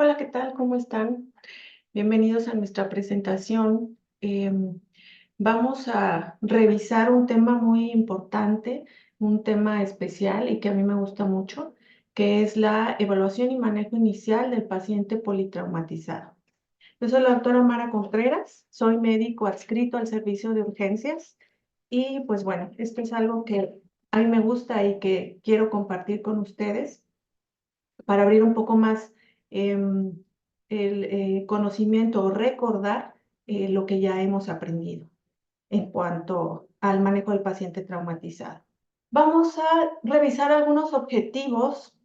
Hola, ¿qué tal? ¿Cómo están? Bienvenidos a nuestra presentación. Vamos a revisar un tema muy importante, un tema especial y que a mí me gusta mucho, que es la evaluación y manejo inicial del paciente politraumatizado. Yo soy la doctora Mara Contreras, soy médico adscrito al servicio de urgencias y pues bueno, esto es algo que a mí me gusta y que quiero compartir con ustedes para abrir un poco más el conocimiento o recordar lo que ya hemos aprendido en cuanto al manejo del paciente traumatizado. Vamos a revisar algunos objetivos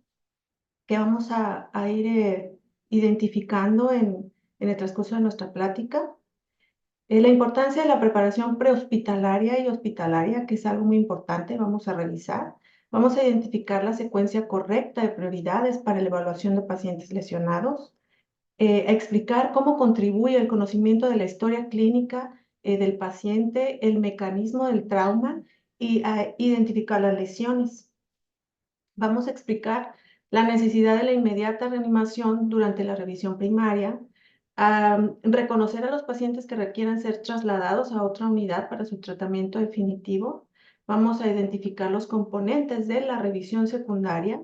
que vamos a ir identificando en el transcurso de nuestra plática. La importancia de la preparación prehospitalaria y hospitalaria, que es algo muy importante, vamos a revisar. Vamos a identificar la secuencia correcta de prioridades para la evaluación de pacientes lesionados. Explicar cómo contribuye el conocimiento de la historia clínica del paciente, el mecanismo del trauma y identificar las lesiones. Vamos a explicar la necesidad de la inmediata reanimación durante la revisión primaria, reconocer a los pacientes que requieran ser trasladados a otra unidad para su tratamiento definitivo. Vamos a identificar los componentes de la revisión secundaria,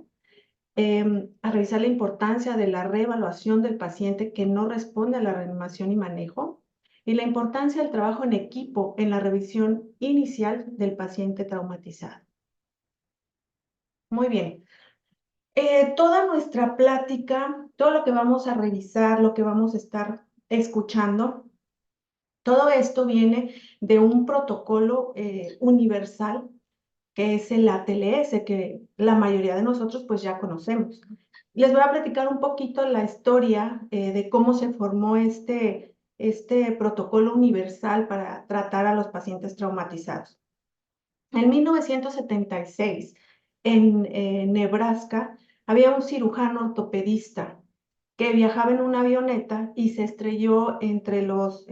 a revisar la importancia de la reevaluación del paciente que no responde a la reanimación y manejo, y la importancia del trabajo en equipo en la revisión inicial del paciente traumatizado. Muy bien. Toda nuestra plática, todo lo que vamos a revisar, lo que vamos a estar escuchando, todo esto viene de un protocolo universal que es el ATLS, que la mayoría de nosotros pues ya conocemos. Les voy a platicar un poquito la historia de cómo se formó este protocolo universal para tratar a los pacientes traumatizados. En 1976, en Nebraska, había un cirujano ortopedista que viajaba en una avioneta y se estrelló entre los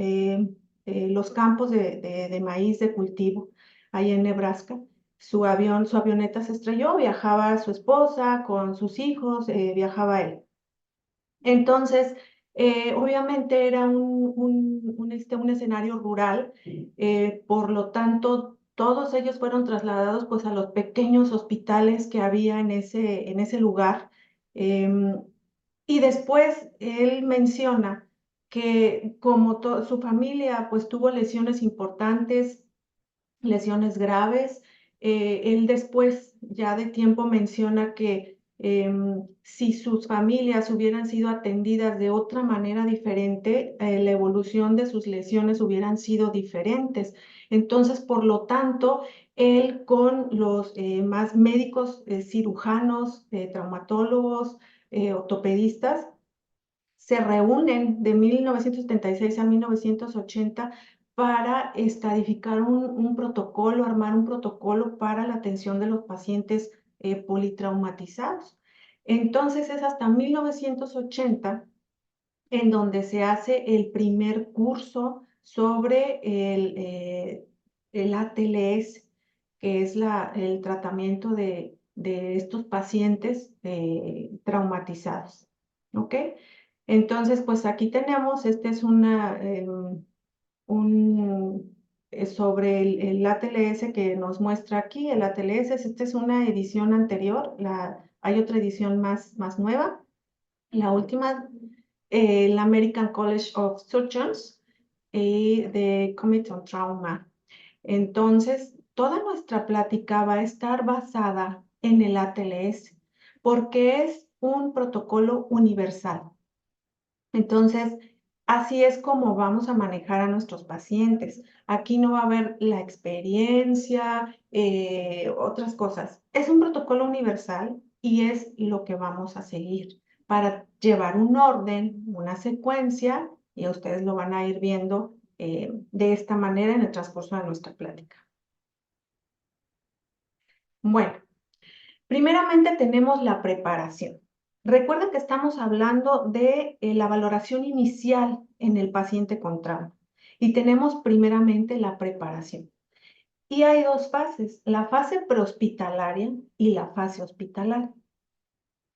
campos de maíz de cultivo ahí en Nebraska. Su avioneta se estrelló, viajaba su esposa con sus hijos, viajaba él. Entonces, obviamente era un escenario rural, por lo tanto, todos ellos fueron trasladados pues a los pequeños hospitales que había en ese lugar. Y después él menciona que como su familia pues tuvo lesiones importantes, lesiones graves. Él después, ya de tiempo, menciona que si sus familias hubieran sido atendidas de otra manera diferente, la evolución de sus lesiones hubieran sido diferentes. Entonces, por lo tanto, él con los más médicos, cirujanos, traumatólogos, ortopedistas, se reúnen de 1976 a 1980 para estadificar un protocolo, armar un protocolo para la atención de los pacientes politraumatizados. Entonces es hasta 1980 en donde se hace el primer curso sobre el ATLS, que es el tratamiento de estos pacientes traumatizados. ¿Ok? Entonces, pues aquí tenemos, este es sobre el ATLS que nos muestra aquí. El ATLS, esta es una edición anterior, hay otra edición más nueva. La última, el American College of Surgeons de Committee on Trauma. Entonces, toda nuestra plática va a estar basada en el ATLS porque es un protocolo universal. Entonces, así es como vamos a manejar a nuestros pacientes. Aquí no va a haber la experiencia, otras cosas. Es un protocolo universal y es lo que vamos a seguir para llevar un orden, una secuencia, y ustedes lo van a ir viendo de esta manera en el transcurso de nuestra plática. Bueno, primeramente tenemos la preparación. Recuerden que estamos hablando de la valoración inicial en el paciente con trauma y tenemos primeramente la preparación. Y hay dos fases, la fase prehospitalaria y la fase hospitalaria.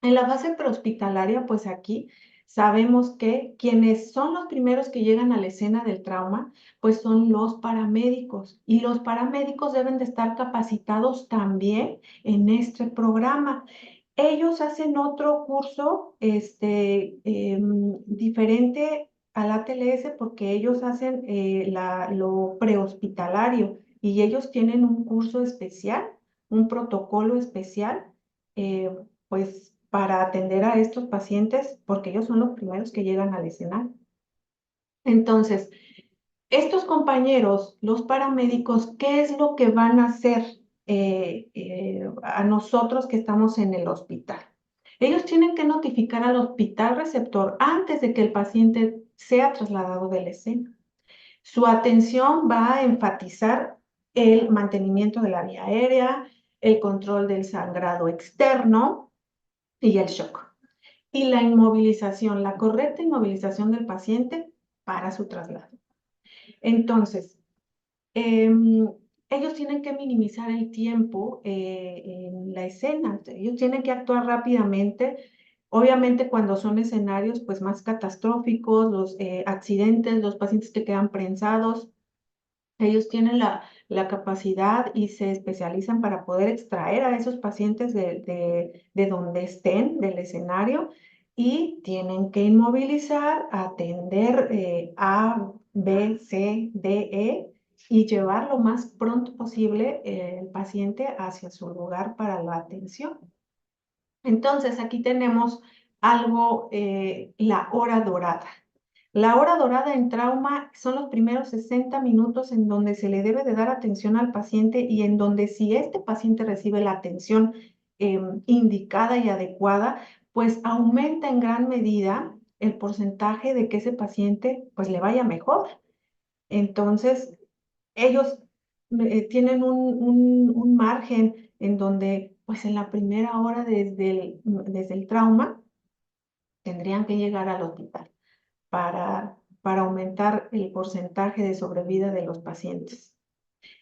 En la fase prehospitalaria, pues aquí sabemos que quienes son los primeros que llegan a la escena del trauma, pues son los paramédicos. Y los paramédicos deben de estar capacitados también en este programa. Ellos hacen otro curso diferente al ATLS porque ellos hacen lo prehospitalario y ellos tienen un curso especial, un protocolo especial, eh, pues para atender a estos pacientes porque ellos son los primeros que llegan al escenario. Entonces, estos compañeros, los paramédicos, ¿qué es lo que van a hacer a nosotros que estamos en el hospital? Ellos tienen que notificar al hospital receptor antes de que el paciente sea trasladado de la escena. Su atención va a enfatizar el mantenimiento de la vía aérea, el control del sangrado externo y el shock. Y la inmovilización, la correcta inmovilización del paciente para su traslado. Entonces, ellos tienen que minimizar el tiempo en la escena. Ellos tienen que actuar rápidamente. Obviamente, cuando son escenarios pues, más catastróficos, los accidentes, los pacientes que quedan prensados, ellos tienen la capacidad y se especializan para poder extraer a esos pacientes de donde estén, del escenario, y tienen que inmovilizar, atender A, B, C, D, E y llevar lo más pronto posible el paciente hacia su lugar para la atención. Entonces, aquí tenemos algo, la hora dorada. La hora dorada en trauma son los primeros 60 minutos en donde se le debe de dar atención al paciente y en donde si este paciente recibe la atención indicada y adecuada, pues aumenta en gran medida el porcentaje de que ese paciente pues le vaya mejor. Entonces, ellos tienen un margen en donde pues en la primera hora desde el trauma tendrían que llegar al hospital para aumentar el porcentaje de sobrevida de los pacientes.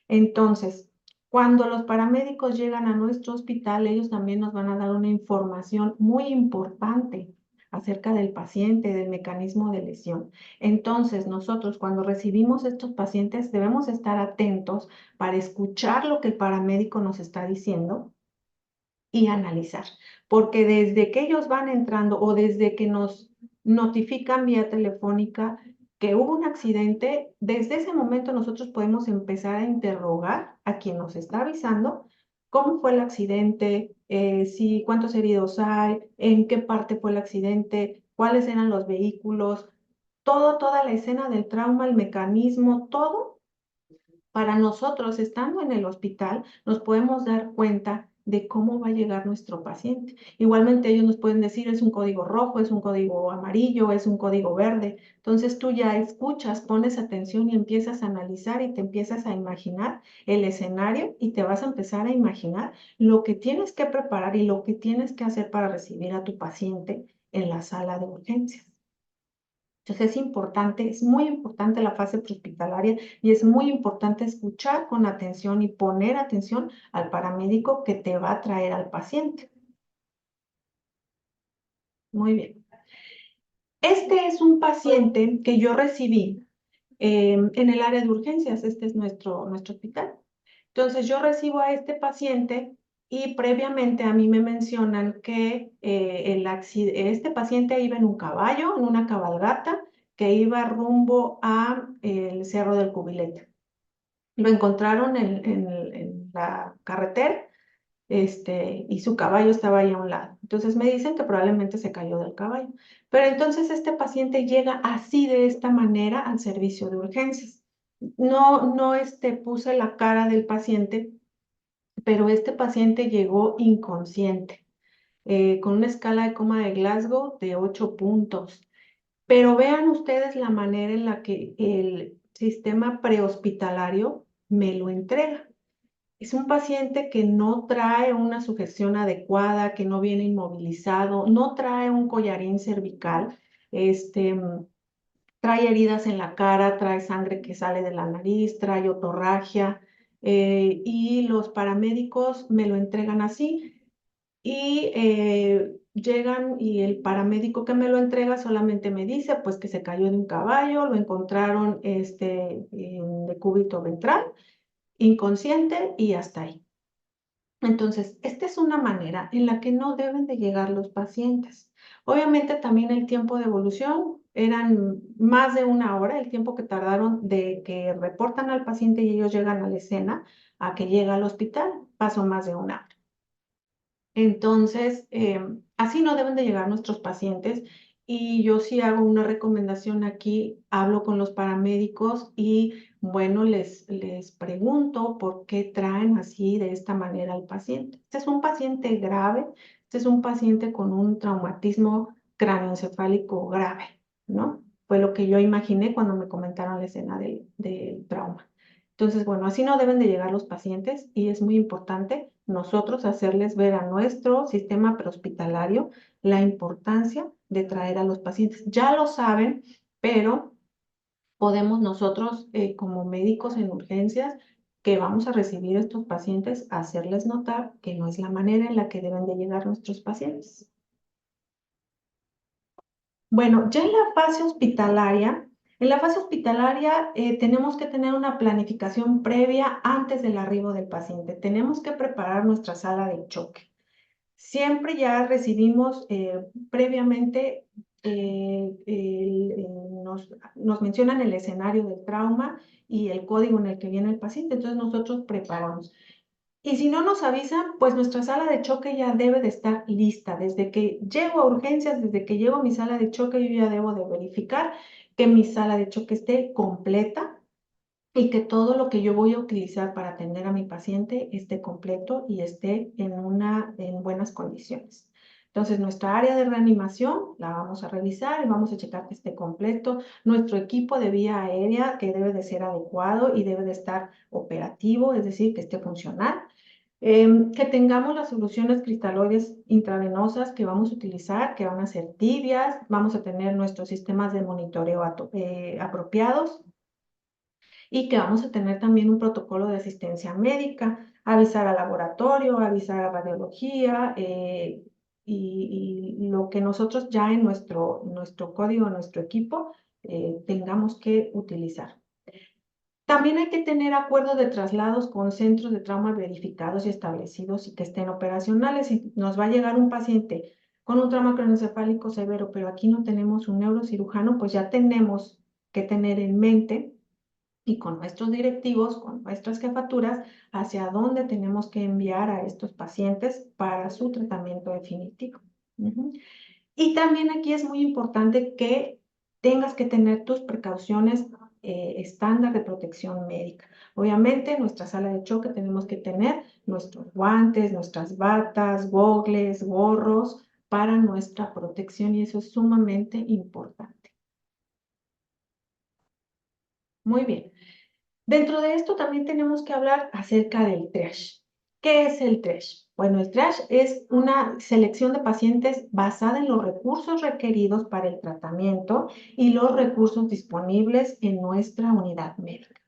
Entonces, cuando los paramédicos llegan a nuestro hospital, ellos también nos van a dar una información muy importante acerca del paciente, del mecanismo de lesión. Entonces, nosotros cuando recibimos estos pacientes debemos estar atentos para escuchar lo que el paramédico nos está diciendo y analizar, porque desde que ellos van entrando o desde que nos notifican vía telefónica que hubo un accidente, desde ese momento nosotros podemos empezar a interrogar a quien nos está avisando cómo fue el accidente, si, cuántos heridos hay, en qué parte fue el accidente, cuáles eran los vehículos, toda la escena del trauma, el mecanismo, todo para nosotros, estando en el hospital, nos podemos dar cuenta de cómo va a llegar nuestro paciente. Igualmente ellos nos pueden decir es un código rojo, es un código amarillo, es un código verde. Entonces tú ya escuchas, pones atención y empiezas a analizar y te empiezas a imaginar el escenario y te vas a empezar a imaginar lo que tienes que preparar y lo que tienes que hacer para recibir a tu paciente en la sala de urgencias. Entonces es importante, es muy importante la fase prehospitalaria y es muy importante escuchar con atención y poner atención al paramédico que te va a traer al paciente. Muy bien. Este es un paciente que yo recibí en el área de urgencias. Este es nuestro hospital. Entonces yo recibo a este paciente y previamente a mí me mencionan que este paciente iba en un caballo, en una cabalgata, que iba rumbo a el Cerro del Cubilete. Lo encontraron en la carretera, y su caballo estaba ahí a un lado. Entonces me dicen que probablemente se cayó del caballo. Pero entonces este paciente llega así de esta manera al servicio de urgencias. No puse la cara del paciente, pero este paciente llegó inconsciente, con una escala de coma de Glasgow de 8 puntos. Pero vean ustedes la manera en la que el sistema prehospitalario me lo entrega. Es un paciente que no trae una sujeción adecuada, que no viene inmovilizado, no trae un collarín cervical, trae heridas en la cara, trae sangre que sale de la nariz, trae otorragia, y los paramédicos me lo entregan así. Y llegan y el paramédico que me lo entrega solamente me dice pues que se cayó de un caballo, lo encontraron en decúbito ventral, inconsciente y hasta ahí. Entonces, esta es una manera en la que no deben de llegar los pacientes. Obviamente también el tiempo de evolución eran más de una hora, el tiempo que tardaron de que reportan al paciente y ellos llegan a la escena a que llega al hospital, pasó más de una hora. Entonces, así no deben de llegar nuestros pacientes y yo sí hago una recomendación aquí, hablo con los paramédicos y bueno, les pregunto por qué traen así de esta manera al paciente. Este es un paciente grave, este es un paciente con un traumatismo cráneoencefálico grave, ¿no? Fue lo que yo imaginé cuando me comentaron la escena del trauma. Entonces, bueno, así no deben de llegar los pacientes y es muy importante nosotros hacerles ver a nuestro sistema prehospitalario la importancia de traer a los pacientes. Ya lo saben, pero podemos nosotros como médicos en urgencias que vamos a recibir estos pacientes, hacerles notar que no es la manera en la que deben de llegar nuestros pacientes. Bueno, ya en la fase hospitalaria tenemos que tener una planificación previa antes del arribo del paciente. Tenemos que preparar nuestra sala de choque. Siempre ya recibimos previamente, nos mencionan el escenario del trauma y el código en el que viene el paciente, entonces nosotros preparamos. Y si no nos avisan, pues nuestra sala de choque ya debe de estar lista. Desde que llego a urgencias, desde que llego a mi sala de choque, yo ya debo de verificar que mi sala de choque esté completa y que todo lo que yo voy a utilizar para atender a mi paciente esté completo y esté en buenas condiciones. Entonces, nuestra área de reanimación la vamos a revisar y vamos a checar que esté completo. Nuestro equipo de vía aérea que debe de ser adecuado y debe de estar operativo, es decir, que esté funcional. Que tengamos las soluciones cristaloides intravenosas que vamos a utilizar, que van a ser tibias. Vamos a tener nuestros sistemas de monitoreo apropiados y que vamos a tener también un protocolo de asistencia médica, avisar al laboratorio, avisar a radiología y lo que nosotros ya en nuestro código, nuestro equipo, tengamos que utilizar. También hay que tener acuerdos de traslados con centros de trauma verificados y establecidos y que estén operacionales. Si nos va a llegar un paciente con un trauma craneoencefálico severo, pero aquí no tenemos un neurocirujano, pues ya tenemos que tener en mente y con nuestros directivos, con nuestras jefaturas, hacia dónde tenemos que enviar a estos pacientes para su tratamiento definitivo. Y también aquí es muy importante que tengas que tener tus precauciones estándar de protección médica. Obviamente, en nuestra sala de choque tenemos que tener nuestros guantes, nuestras batas, gogles, gorros para nuestra protección y eso es sumamente importante. Muy bien. Dentro de esto también tenemos que hablar acerca del triage. ¿Qué es el triage? Bueno, el triage es una selección de pacientes basada en los recursos requeridos para el tratamiento y los recursos disponibles en nuestra unidad médica.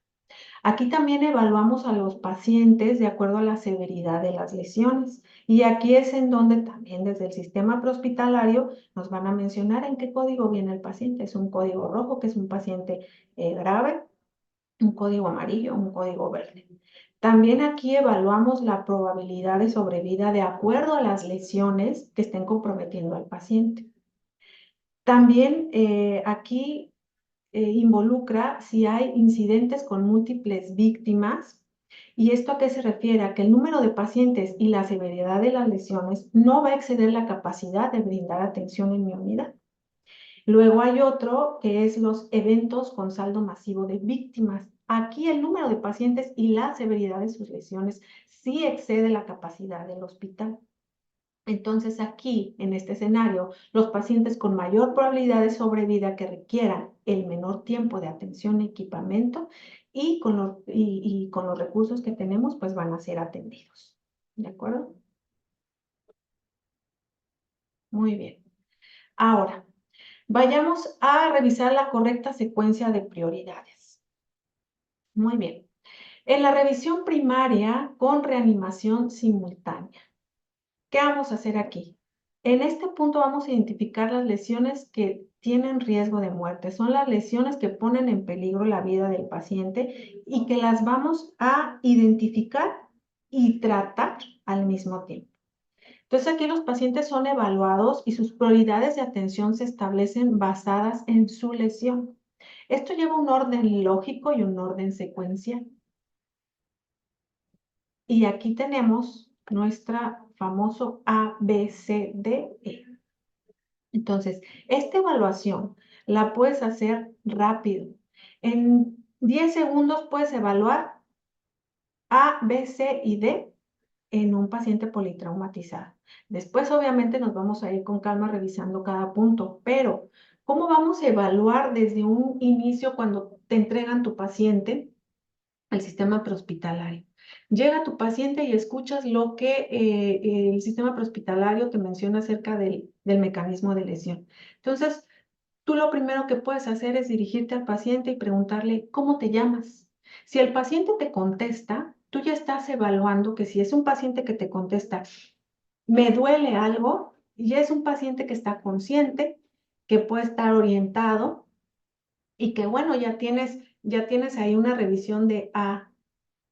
Aquí también evaluamos a los pacientes de acuerdo a la severidad de las lesiones y aquí es en donde también desde el sistema prehospitalario nos van a mencionar en qué código viene el paciente. Es un código rojo, que es un paciente grave, un código amarillo, un código verde. También aquí evaluamos la probabilidad de sobrevida de acuerdo a las lesiones que estén comprometiendo al paciente. También aquí involucra si hay incidentes con múltiples víctimas. ¿Y esto a qué se refiere? A que el número de pacientes y la severidad de las lesiones no va a exceder la capacidad de brindar atención en mi unidad. Luego hay otro que es los eventos con saldo masivo de víctimas. Aquí el número de pacientes y la severidad de sus lesiones sí excede la capacidad del hospital. Entonces aquí, en este escenario, los pacientes con mayor probabilidad de sobrevida que requieran el menor tiempo de atención y equipamiento y con los recursos que tenemos, pues van a ser atendidos. ¿De acuerdo? Muy bien. Ahora, vayamos a revisar la correcta secuencia de prioridades. Muy bien. En la revisión primaria con reanimación simultánea, ¿qué vamos a hacer aquí? En este punto vamos a identificar las lesiones que tienen riesgo de muerte. Son las lesiones que ponen en peligro la vida del paciente y que las vamos a identificar y tratar al mismo tiempo. Entonces aquí los pacientes son evaluados y sus prioridades de atención se establecen basadas en su lesión. Esto lleva un orden lógico y un orden secuencial. Y aquí tenemos nuestra famoso ABCDE. Entonces, esta evaluación la puedes hacer rápido. En 10 segundos puedes evaluar A, B, C y D en un paciente politraumatizado. Después, obviamente, nos vamos a ir con calma revisando cada punto, pero ¿cómo vamos a evaluar desde un inicio cuando te entregan tu paciente al sistema prehospitalario? Llega tu paciente y escuchas lo que el sistema prehospitalario te menciona acerca del mecanismo de lesión. Entonces, tú lo primero que puedes hacer es dirigirte al paciente y preguntarle, ¿cómo te llamas? Si el paciente te contesta, tú ya estás evaluando que si es un paciente que te contesta, me duele algo, ya es un paciente que está consciente, que puede estar orientado y que, bueno, ya tienes ahí una revisión de A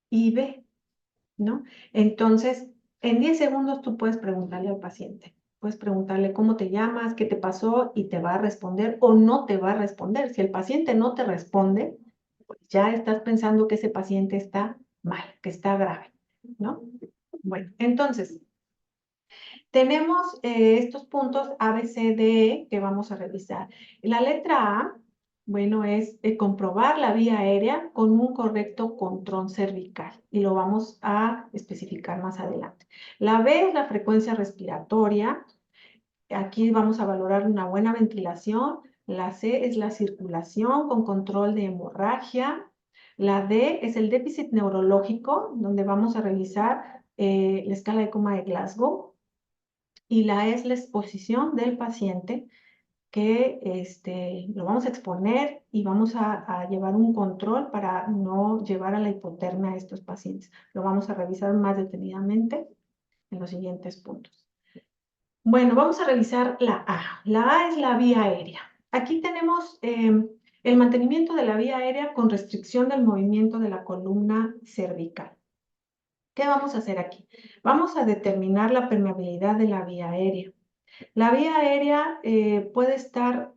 y B, ¿no? Entonces, en 10 segundos tú puedes preguntarle al paciente. Puedes preguntarle cómo te llamas, qué te pasó y te va a responder o no te va a responder. Si el paciente no te responde, pues ya estás pensando que ese paciente está mal, que está grave, ¿no? Bueno, entonces, tenemos estos puntos A, B, C, D, E que vamos a revisar. La letra A, bueno, es comprobar la vía aérea con un correcto control cervical y lo vamos a especificar más adelante. La B es la frecuencia respiratoria. Aquí vamos a valorar una buena ventilación. La C es la circulación con control de hemorragia. La D es el déficit neurológico, donde vamos a revisar la escala de coma de Glasgow. Y la E es la exposición del paciente que lo vamos a exponer y vamos a llevar un control para no llevar a la hipotermia a estos pacientes. Lo vamos a revisar más detenidamente en los siguientes puntos. Bueno, vamos a revisar la A. La A es la vía aérea. Aquí tenemos el mantenimiento de la vía aérea con restricción del movimiento de la columna cervical. ¿Qué vamos a hacer aquí? Vamos a determinar la permeabilidad de la vía aérea. La vía aérea puede estar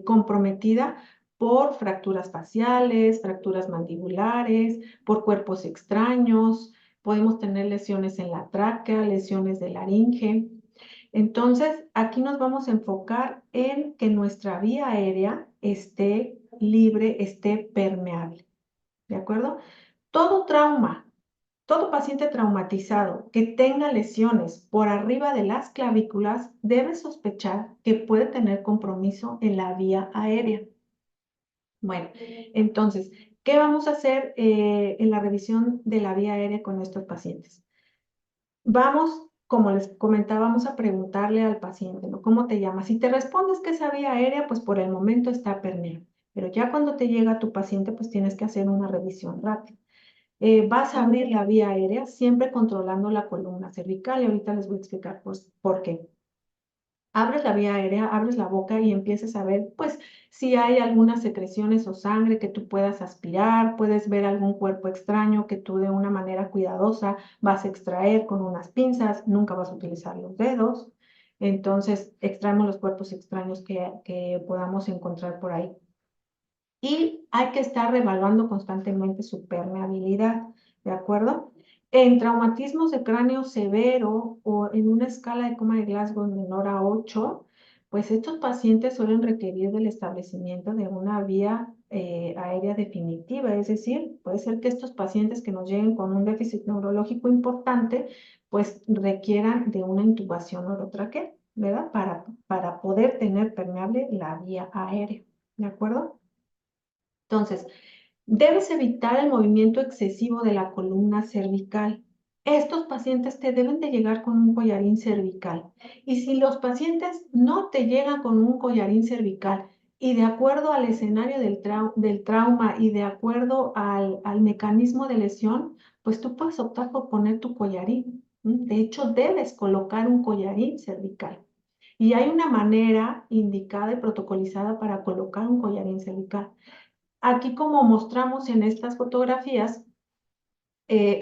comprometida por fracturas faciales, fracturas mandibulares, por cuerpos extraños, podemos tener lesiones en la tráquea, lesiones de laringe. Entonces, aquí nos vamos a enfocar en que nuestra vía aérea esté libre, esté permeable. ¿De acuerdo? Todo trauma, todo paciente traumatizado que tenga lesiones por arriba de las clavículas debe sospechar que puede tener compromiso en la vía aérea. Bueno, entonces, ¿qué vamos a hacer en la revisión de la vía aérea con estos pacientes? Vamos, como les comentábamos, a preguntarle al paciente, ¿no? ¿Cómo te llamas? Si te respondes que esa vía aérea, pues por el momento está permeable. Pero ya cuando te llega tu paciente, pues tienes que hacer una revisión rápida. Vas a abrir la vía aérea siempre controlando la columna cervical y ahorita les voy a explicar pues, por qué. Abres la vía aérea, abres la boca y empiezas a ver pues si hay algunas secreciones o sangre que tú puedas aspirar, puedes ver algún cuerpo extraño que tú de una manera cuidadosa vas a extraer con unas pinzas, nunca vas a utilizar los dedos. Entonces extraemos los cuerpos extraños que podamos encontrar por ahí. Y hay que estar revaluando constantemente su permeabilidad, ¿de acuerdo? En traumatismos de cráneo severo o en una escala de coma de Glasgow menor a 8, pues estos pacientes suelen requerir del establecimiento de una vía aérea definitiva, es decir, puede ser que estos pacientes que nos lleguen con un déficit neurológico importante, pues requieran de una intubación orotraqueal, ¿verdad? Para poder tener permeable la vía aérea, ¿de acuerdo? Entonces, debes evitar el movimiento excesivo de la columna cervical. Estos pacientes te deben de llegar con un collarín cervical. Y si los pacientes no te llegan con un collarín cervical y de acuerdo al escenario del trauma y de acuerdo al mecanismo de lesión, pues tú puedes optar por poner tu collarín. De hecho, debes colocar un collarín cervical. Y hay una manera indicada y protocolizada para colocar un collarín cervical. Aquí, como mostramos en estas fotografías,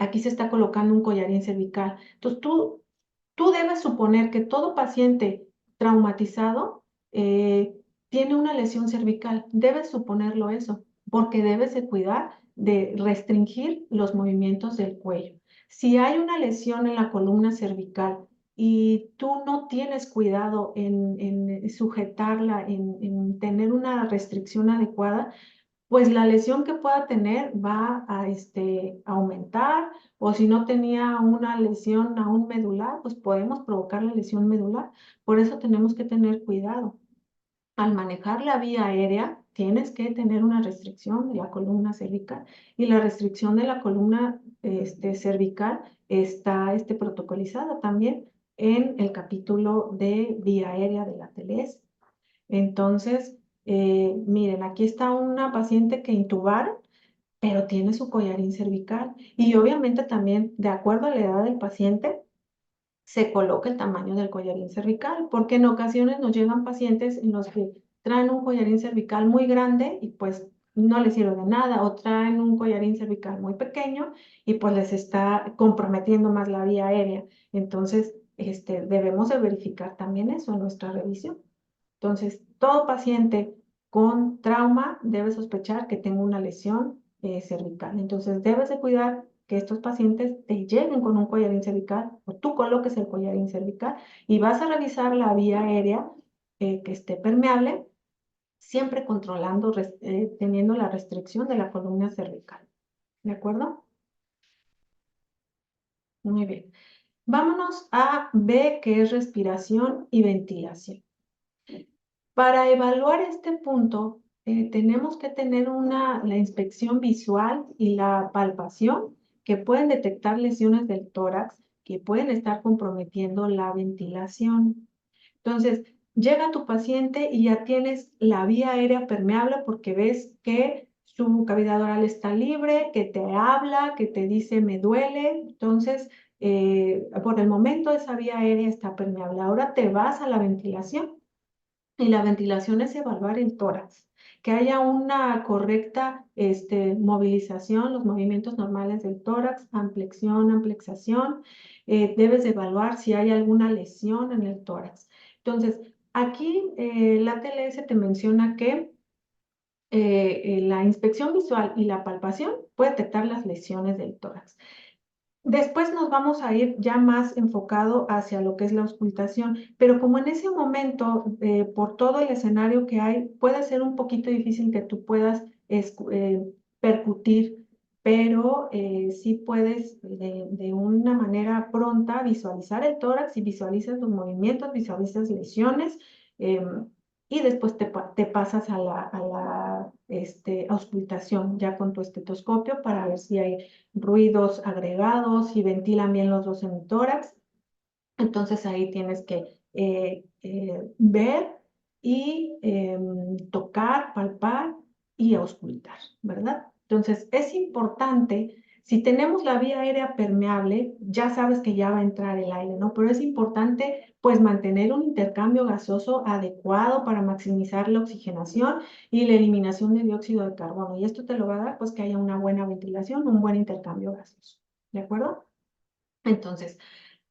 aquí se está colocando un collarín cervical. Entonces, tú debes suponer que todo paciente traumatizado tiene una lesión cervical. Debes suponerlo eso, porque debes de cuidar de restringir los movimientos del cuello. Si hay una lesión en la columna cervical y tú no tienes cuidado en sujetarla, en tener una restricción adecuada, pues la lesión que pueda tener va a aumentar, o si no tenía una lesión aún medular, pues podemos provocar la lesión medular. Por eso tenemos que tener cuidado. Al manejar la vía aérea, tienes que tener una restricción de la columna cervical, y la restricción de la columna cervical está protocolizada también en el capítulo de vía aérea de la TLS. Entonces, miren, aquí está una paciente que intubaron, pero tiene su collarín cervical. Y obviamente también, de acuerdo a la edad del paciente, se coloca el tamaño del collarín cervical, porque en ocasiones nos llegan pacientes en los que traen un collarín cervical muy grande y pues no les sirve de nada, o traen un collarín cervical muy pequeño y pues les está comprometiendo más la vía aérea. Entonces, debemos de verificar también eso en nuestra revisión. Entonces, todo paciente con trauma debe sospechar que tenga una lesión cervical. Entonces, debes de cuidar que estos pacientes te lleguen con un collarín cervical, o tú coloques el collarín cervical, y vas a revisar la vía aérea que esté permeable, siempre controlando, teniendo la restricción de la columna cervical. ¿De acuerdo? Muy bien. Vámonos a B, que es respiración y ventilación. Para evaluar este punto, tenemos que tener la inspección visual y la palpación, que pueden detectar lesiones del tórax que pueden estar comprometiendo la ventilación. Entonces, llega tu paciente y ya tienes la vía aérea permeable, porque ves que su cavidad oral está libre, que te habla, que te dice me duele. Entonces, por el momento esa vía aérea está permeable. Ahora te vas a la ventilación. Y la ventilación es evaluar el tórax, que haya una correcta movilización, los movimientos normales del tórax, ampliación, amplexación. Debes evaluar si hay alguna lesión en el tórax. Entonces, aquí la TLS te menciona que la inspección visual y la palpación puede detectar las lesiones del tórax. Después nos vamos a ir ya más enfocado hacia lo que es la auscultación, pero como en ese momento, por todo el escenario que hay, puede ser un poquito difícil que tú puedas percutir, pero sí puedes de una manera pronta visualizar el tórax, y visualizas los movimientos, visualizas lesiones, y después te pasas a la auscultación ya con tu estetoscopio, para ver si hay ruidos agregados y ventilan bien los dos tórax. Entonces ahí tienes que ver y tocar, palpar y auscultar, ¿verdad? Entonces es importante, si tenemos la vía aérea permeable, ya sabes que ya va a entrar el aire, ¿no? Pero es importante pues mantener un intercambio gaseoso adecuado para maximizar la oxigenación y la eliminación de dióxido de carbono. Y esto te lo va a dar pues que haya una buena ventilación, un buen intercambio gaseoso, ¿de acuerdo? Entonces,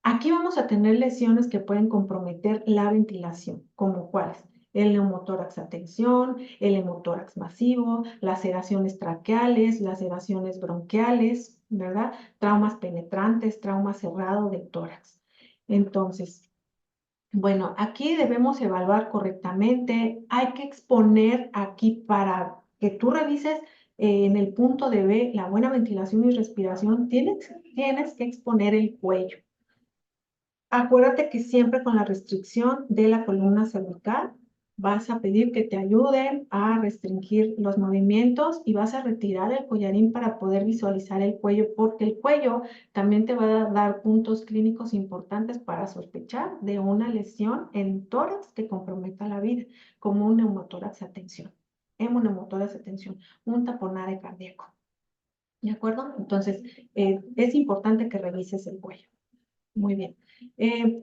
aquí vamos a tener lesiones que pueden comprometer la ventilación, como cuáles: el neumotórax a tensión, el hemotórax masivo, laceraciones traqueales, laceraciones bronquiales, ¿verdad? Traumas penetrantes, trauma cerrado del tórax. Entonces, bueno, aquí debemos evaluar correctamente. Hay que exponer aquí, para que tú revises en el punto de B la buena ventilación y respiración, tienes que exponer el cuello. Acuérdate que siempre con la restricción de la columna cervical vas a pedir que te ayuden a restringir los movimientos, y vas a retirar el collarín para poder visualizar el cuello, porque el cuello también te va a dar puntos clínicos importantes para sospechar de una lesión en tórax que comprometa la vida, como un neumotórax a tensión, hemoneumotórax a tensión, un taponade cardíaco. ¿De acuerdo? Entonces, es importante que revises el cuello. Muy bien.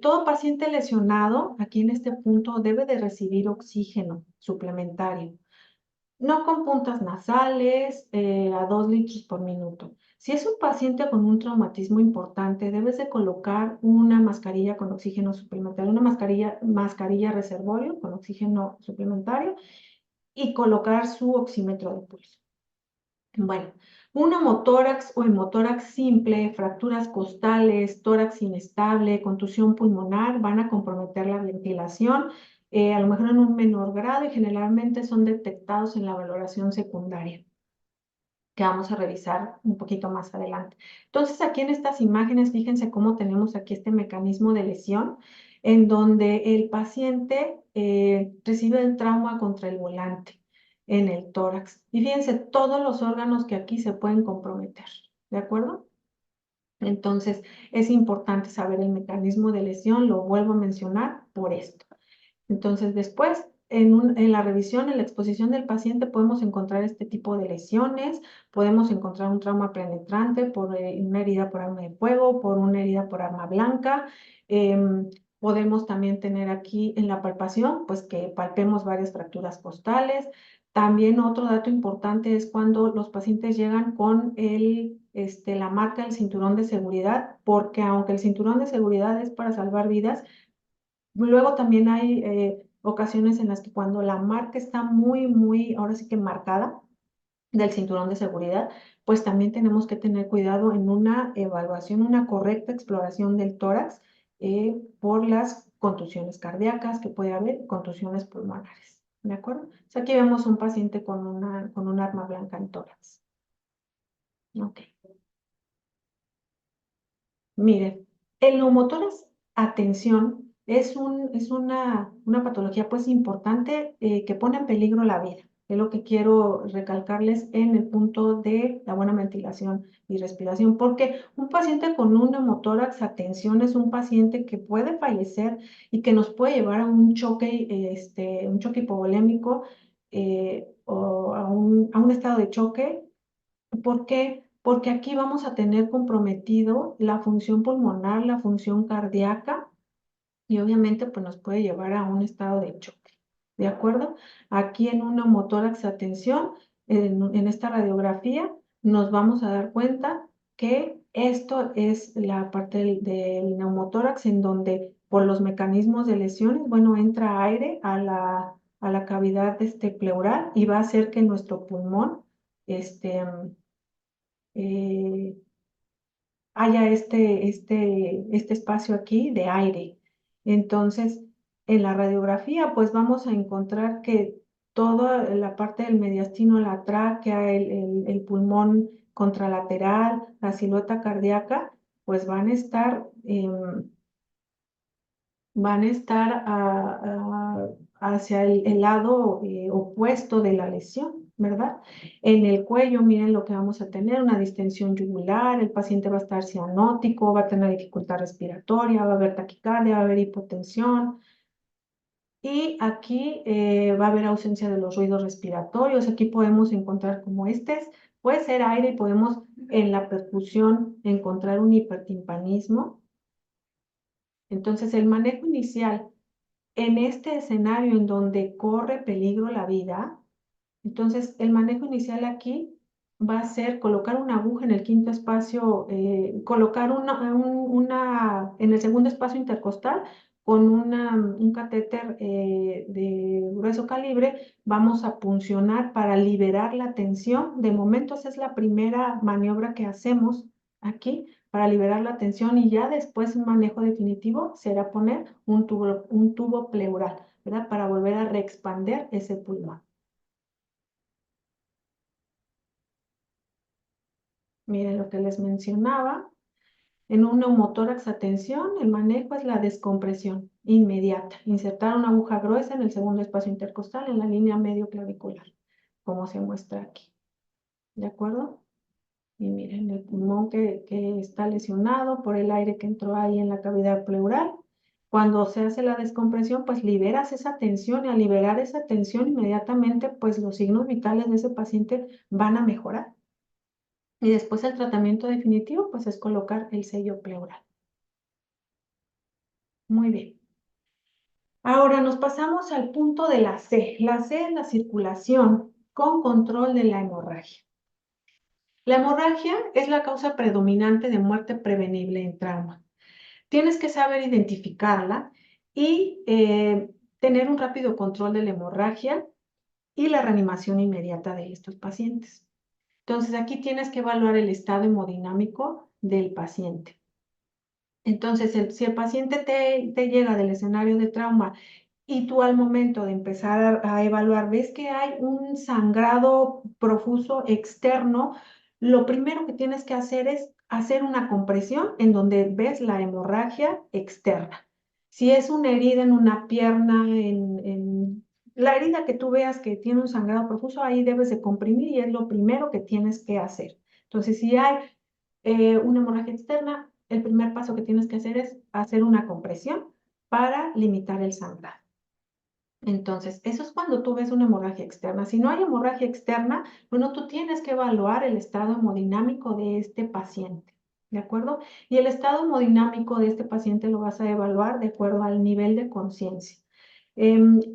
Todo paciente lesionado aquí en este punto debe de recibir oxígeno suplementario, no con puntas nasales, a 2 litros por minuto. Si es un paciente con un traumatismo importante, debes de colocar una mascarilla con oxígeno suplementario, una mascarilla reservorio con oxígeno suplementario y colocar su oxímetro de pulso. Bueno, un hemotórax o hemotórax simple, fracturas costales, tórax inestable, contusión pulmonar van a comprometer la ventilación, a lo mejor en un menor grado y generalmente son detectados en la valoración secundaria, que vamos a revisar un poquito más adelante. Entonces, aquí en estas imágenes, fíjense cómo tenemos aquí este mecanismo de lesión en donde el paciente recibe el trauma contra el volante en el tórax. Y fíjense todos los órganos que aquí se pueden comprometer, ¿de acuerdo? Entonces, es importante saber el mecanismo de lesión, lo vuelvo a mencionar por esto. Entonces, después, en la revisión, en la exposición del paciente, podemos encontrar este tipo de lesiones, podemos encontrar un trauma penetrante por una herida por arma de fuego, por una herida por arma blanca. Podemos también tener aquí en la palpación, pues que palpemos varias fracturas costales. También otro dato importante es cuando los pacientes llegan con la marca del cinturón de seguridad, porque aunque el cinturón de seguridad es para salvar vidas, luego también hay ocasiones en las que cuando la marca está muy, ahora sí que marcada del cinturón de seguridad, pues también tenemos que tener cuidado en una evaluación, una correcta exploración del tórax por las contusiones cardíacas que puede haber, contusiones pulmonares. ¿De acuerdo? O sea, aquí vemos un paciente con un arma blanca en tórax. Ok. Mire, el neumotórax, atención, es una patología pues importante que pone en peligro la vida. Es lo que quiero recalcarles en el punto de la buena ventilación y respiración, porque un paciente con un neumotórax, atención, es un paciente que puede fallecer y que nos puede llevar a un choque hipovolémico o a un estado de choque. ¿Por qué? Porque aquí vamos a tener comprometido la función pulmonar, la función cardíaca y obviamente pues nos puede llevar a un estado de choque. ¿De acuerdo? Aquí en un neumotórax, atención, en esta radiografía nos vamos a dar cuenta que esto es la parte del neumotórax en donde por los mecanismos de lesiones, bueno, entra aire a la cavidad pleural y va a hacer que nuestro pulmón este, eh, haya este espacio aquí de aire. Entonces, en la radiografía, pues vamos a encontrar que toda la parte del mediastino, la tráquea, el pulmón contralateral, la silueta cardíaca, pues van a estar hacia el lado opuesto de la lesión, ¿verdad? En el cuello, miren lo que vamos a tener, una distensión yugular, el paciente va a estar cianótico, va a tener dificultad respiratoria, va a haber taquicardia, va a haber hipotensión. Y aquí va a haber ausencia de los ruidos respiratorios. Aquí podemos encontrar como puede ser aire y podemos en la percusión encontrar un hipertimpanismo. Entonces, el manejo inicial en este escenario en donde corre peligro la vida, entonces el manejo inicial aquí va a ser colocar una aguja en el quinto espacio, colocar en el segundo espacio intercostal con un catéter de grueso calibre, vamos a puncionar para liberar la tensión. De momento esa es la primera maniobra que hacemos aquí para liberar la tensión y ya después un manejo definitivo será poner un tubo pleural, ¿verdad? Para volver a reexpander ese pulmón. Miren lo que les mencionaba. En un neumotórax, atención, el manejo es la descompresión inmediata. Insertar una aguja gruesa en el segundo espacio intercostal en la línea medio clavicular, como se muestra aquí. ¿De acuerdo? Y miren el pulmón que está lesionado por el aire que entró ahí en la cavidad pleural. Cuando se hace la descompresión, pues liberas esa tensión y al liberar esa tensión inmediatamente, pues los signos vitales de ese paciente van a mejorar. Y después el tratamiento definitivo, pues es colocar el sello pleural. Muy bien. Ahora nos pasamos al punto de la C. La C es la circulación con control de la hemorragia. La hemorragia es la causa predominante de muerte prevenible en trauma. Tienes que saber identificarla y tener un rápido control de la hemorragia y la reanimación inmediata de estos pacientes. Entonces, aquí tienes que evaluar el estado hemodinámico del paciente. Entonces, si el paciente te llega del escenario de trauma y tú al momento de empezar a evaluar ves que hay un sangrado profuso externo, lo primero que tienes que hacer es hacer una compresión en donde ves la hemorragia externa. Si es una herida en una pierna, en la herida que tú veas que tiene un sangrado profuso, ahí debes de comprimir y es lo primero que tienes que hacer. Entonces, si hay una hemorragia externa, el primer paso que tienes que hacer es hacer una compresión para limitar el sangrado. Entonces, eso es cuando tú ves una hemorragia externa. Si no hay hemorragia externa, bueno, tú tienes que evaluar el estado hemodinámico de este paciente, ¿de acuerdo? Y el estado hemodinámico de este paciente lo vas a evaluar de acuerdo al nivel de conciencia.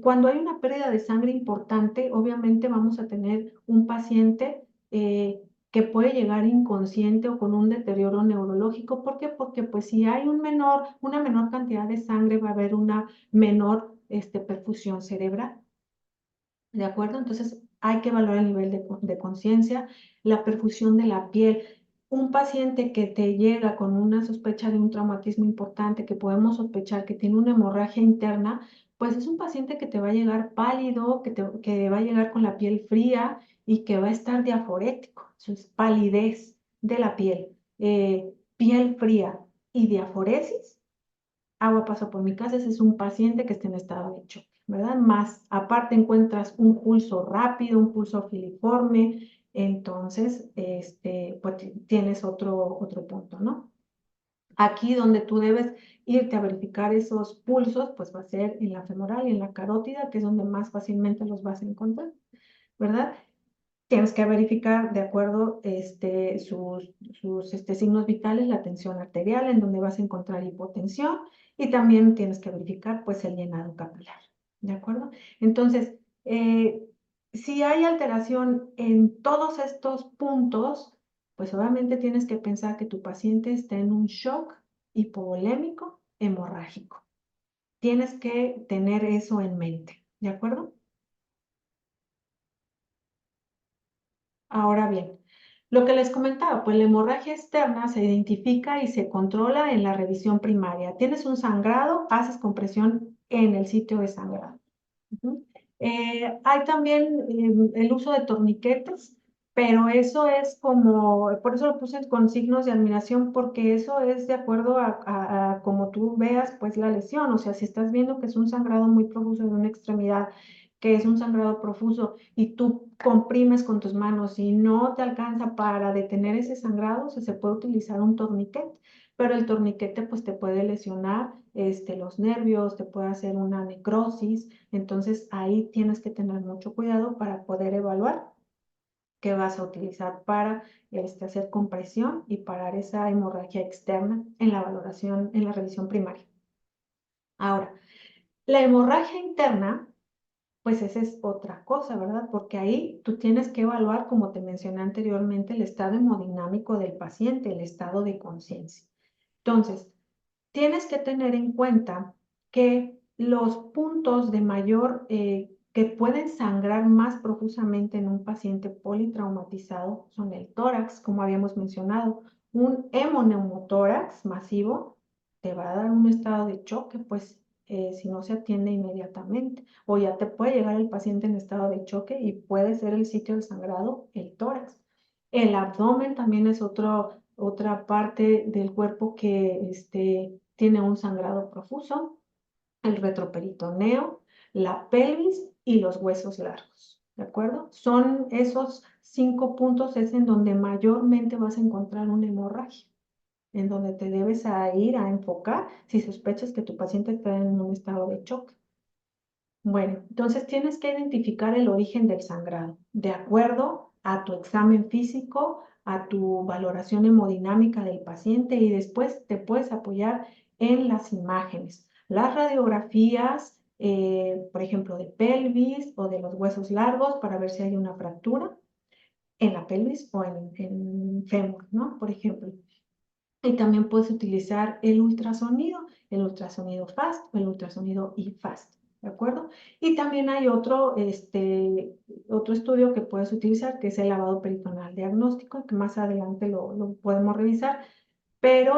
Cuando hay una pérdida de sangre importante, obviamente vamos a tener un paciente que puede llegar inconsciente o con un deterioro neurológico. ¿Por qué? Porque pues si hay una menor cantidad de sangre, va a haber una menor perfusión cerebral, ¿de acuerdo? Entonces hay que evaluar el nivel de conciencia, la perfusión de la piel. Un paciente que te llega con una sospecha de un traumatismo importante, que podemos sospechar que tiene una hemorragia interna, pues es un paciente que te va a llegar pálido, que va a llegar con la piel fría y que va a estar diaforético. Eso es palidez de la piel, piel fría y diaforesis. Agua pasa por mi casa, ese es un paciente que está en estado de choque, ¿verdad? Más aparte encuentras un pulso rápido, un pulso filiforme, entonces, pues tienes otro punto, ¿no? Aquí donde tú debes irte a verificar esos pulsos, pues va a ser en la femoral y en la carótida, que es donde más fácilmente los vas a encontrar, ¿verdad? Tienes que verificar de acuerdo sus signos vitales, la tensión arterial, en donde vas a encontrar hipotensión, y también tienes que verificar pues el llenado capilar, ¿de acuerdo? Entonces, si hay alteración en todos estos puntos, pues obviamente tienes que pensar que tu paciente está en un shock hipovolémico hemorrágico. Tienes que tener eso en mente, ¿de acuerdo? Ahora bien, lo que les comentaba, pues la hemorragia externa se identifica y se controla en la revisión primaria. Tienes un sangrado, haces compresión en el sitio de sangrado. Ujú. Hay también el uso de torniquetes, pero eso es como, por eso lo puse con signos de admiración, porque eso es de acuerdo a como tú veas pues la lesión. O sea, si estás viendo que es un sangrado muy profuso de una extremidad, que es un sangrado profuso y tú comprimes con tus manos y no te alcanza para detener ese sangrado, o sea, se puede utilizar un torniquete, pero el torniquete pues te puede lesionar los nervios, te puede hacer una necrosis. Entonces ahí tienes que tener mucho cuidado para poder evaluar qué vas a utilizar para hacer compresión y parar esa hemorragia externa en la valoración, en la revisión primaria. Ahora, la hemorragia interna, pues esa es otra cosa, ¿verdad? Porque ahí tú tienes que evaluar, como te mencioné anteriormente, el estado hemodinámico del paciente, el estado de conciencia. Entonces, tienes que tener en cuenta que los puntos de mayor, que pueden sangrar más profusamente en un paciente politraumatizado son el tórax, como habíamos mencionado. Un hemoneumotórax masivo te va a dar un estado de choque, pues si no se atiende inmediatamente, o ya te puede llegar el paciente en estado de choque y puede ser el sitio del sangrado el tórax. El abdomen también es otra parte del cuerpo que tiene un sangrado profuso, el retroperitoneo, la pelvis y los huesos largos, ¿de acuerdo? Son esos 5 puntos, es en donde mayormente vas a encontrar una hemorragia, en donde te debes a ir a enfocar si sospechas que tu paciente está en un estado de shock. Bueno, entonces tienes que identificar el origen del sangrado de acuerdo a tu examen físico, a tu valoración hemodinámica del paciente, y después te puedes apoyar en las imágenes las radiografías, por ejemplo, de pelvis o de los huesos largos para ver si hay una fractura en la pelvis o en fémur, ¿no? Por ejemplo. Y también puedes utilizar el ultrasonido FAST o el ultrasonido IFAST, ¿de acuerdo? Y también hay otro estudio que puedes utilizar, que es el lavado peritoneal diagnóstico, que más adelante lo podemos revisar, pero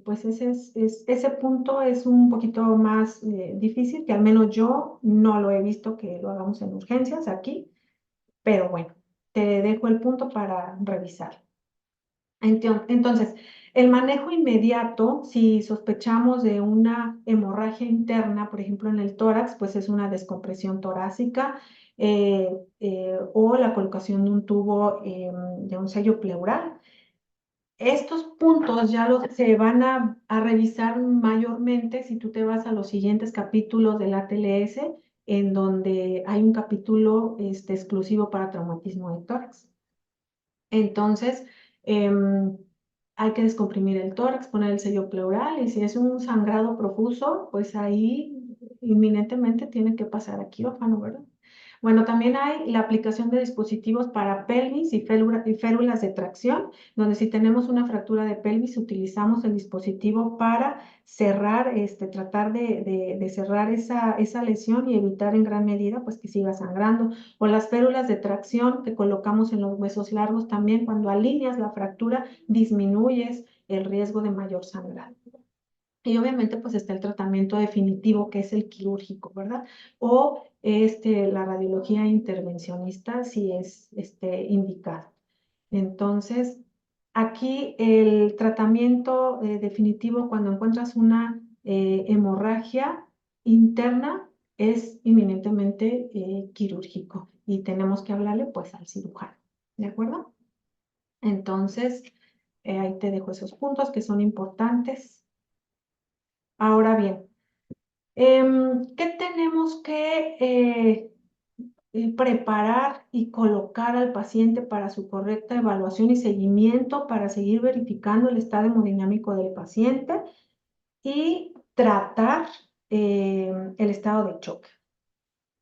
pues ese punto es un poquito más difícil, que al menos yo no lo he visto que lo hagamos en urgencias aquí, pero bueno, te dejo el punto para revisar. Entonces, el manejo inmediato, si sospechamos de una hemorragia interna, por ejemplo, en el tórax, pues es una descompresión torácica o la colocación de un tubo de un sello pleural. Estos puntos ya se van a revisar mayormente si tú te vas a los siguientes capítulos del ATLS, en donde hay un capítulo exclusivo para traumatismo de tórax. Entonces, hay que descomprimir el tórax, poner el sello pleural, y si es un sangrado profuso, pues ahí inminentemente tiene que pasar a quirófano, ¿verdad? Bueno, también hay la aplicación de dispositivos para pelvis y férulas de tracción, donde si tenemos una fractura de pelvis, utilizamos el dispositivo para cerrar, tratar de cerrar esa lesión y evitar en gran medida pues que siga sangrando. O las férulas de tracción que colocamos en los huesos largos también, cuando alineas la fractura, disminuyes el riesgo de mayor sangrado. Y obviamente pues está el tratamiento definitivo, que es el quirúrgico, ¿verdad? O la radiología intervencionista si es indicado. Entonces, aquí el tratamiento definitivo cuando encuentras una hemorragia interna es inminentemente quirúrgico y tenemos que hablarle pues al cirujano, ¿de acuerdo? Entonces, ahí te dejo esos puntos que son importantes. Ahora bien, ¿qué tenemos que preparar y colocar al paciente para su correcta evaluación y seguimiento, para seguir verificando el estado hemodinámico del paciente y tratar el estado de choque?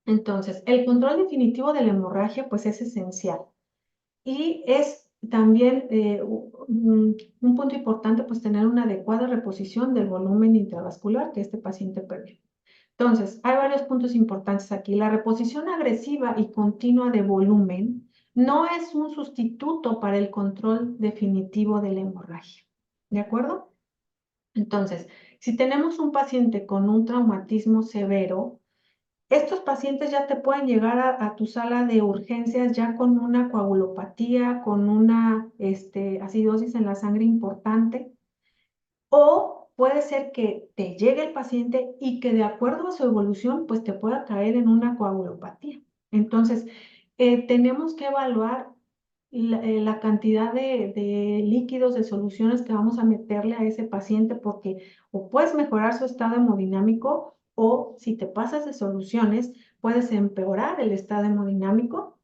Entonces, el control definitivo de la hemorragia pues es esencial y es también un punto importante pues tener una adecuada reposición del volumen intravascular que este paciente perdió. Entonces, hay varios puntos importantes aquí. La reposición agresiva y continua de volumen no es un sustituto para el control definitivo de la hemorragia. ¿De acuerdo? Entonces, si tenemos un paciente con un traumatismo severo, estos pacientes ya te pueden llegar a tu sala de urgencias ya con una coagulopatía, con una acidosis en la sangre importante, o puede ser que te llegue el paciente y que de acuerdo a su evolución, pues te pueda caer en una coagulopatía. Entonces, tenemos que evaluar la cantidad de líquidos, de soluciones que vamos a meterle a ese paciente, porque o puedes mejorar su estado hemodinámico o si te pasas de soluciones, puedes empeorar el estado hemodinámico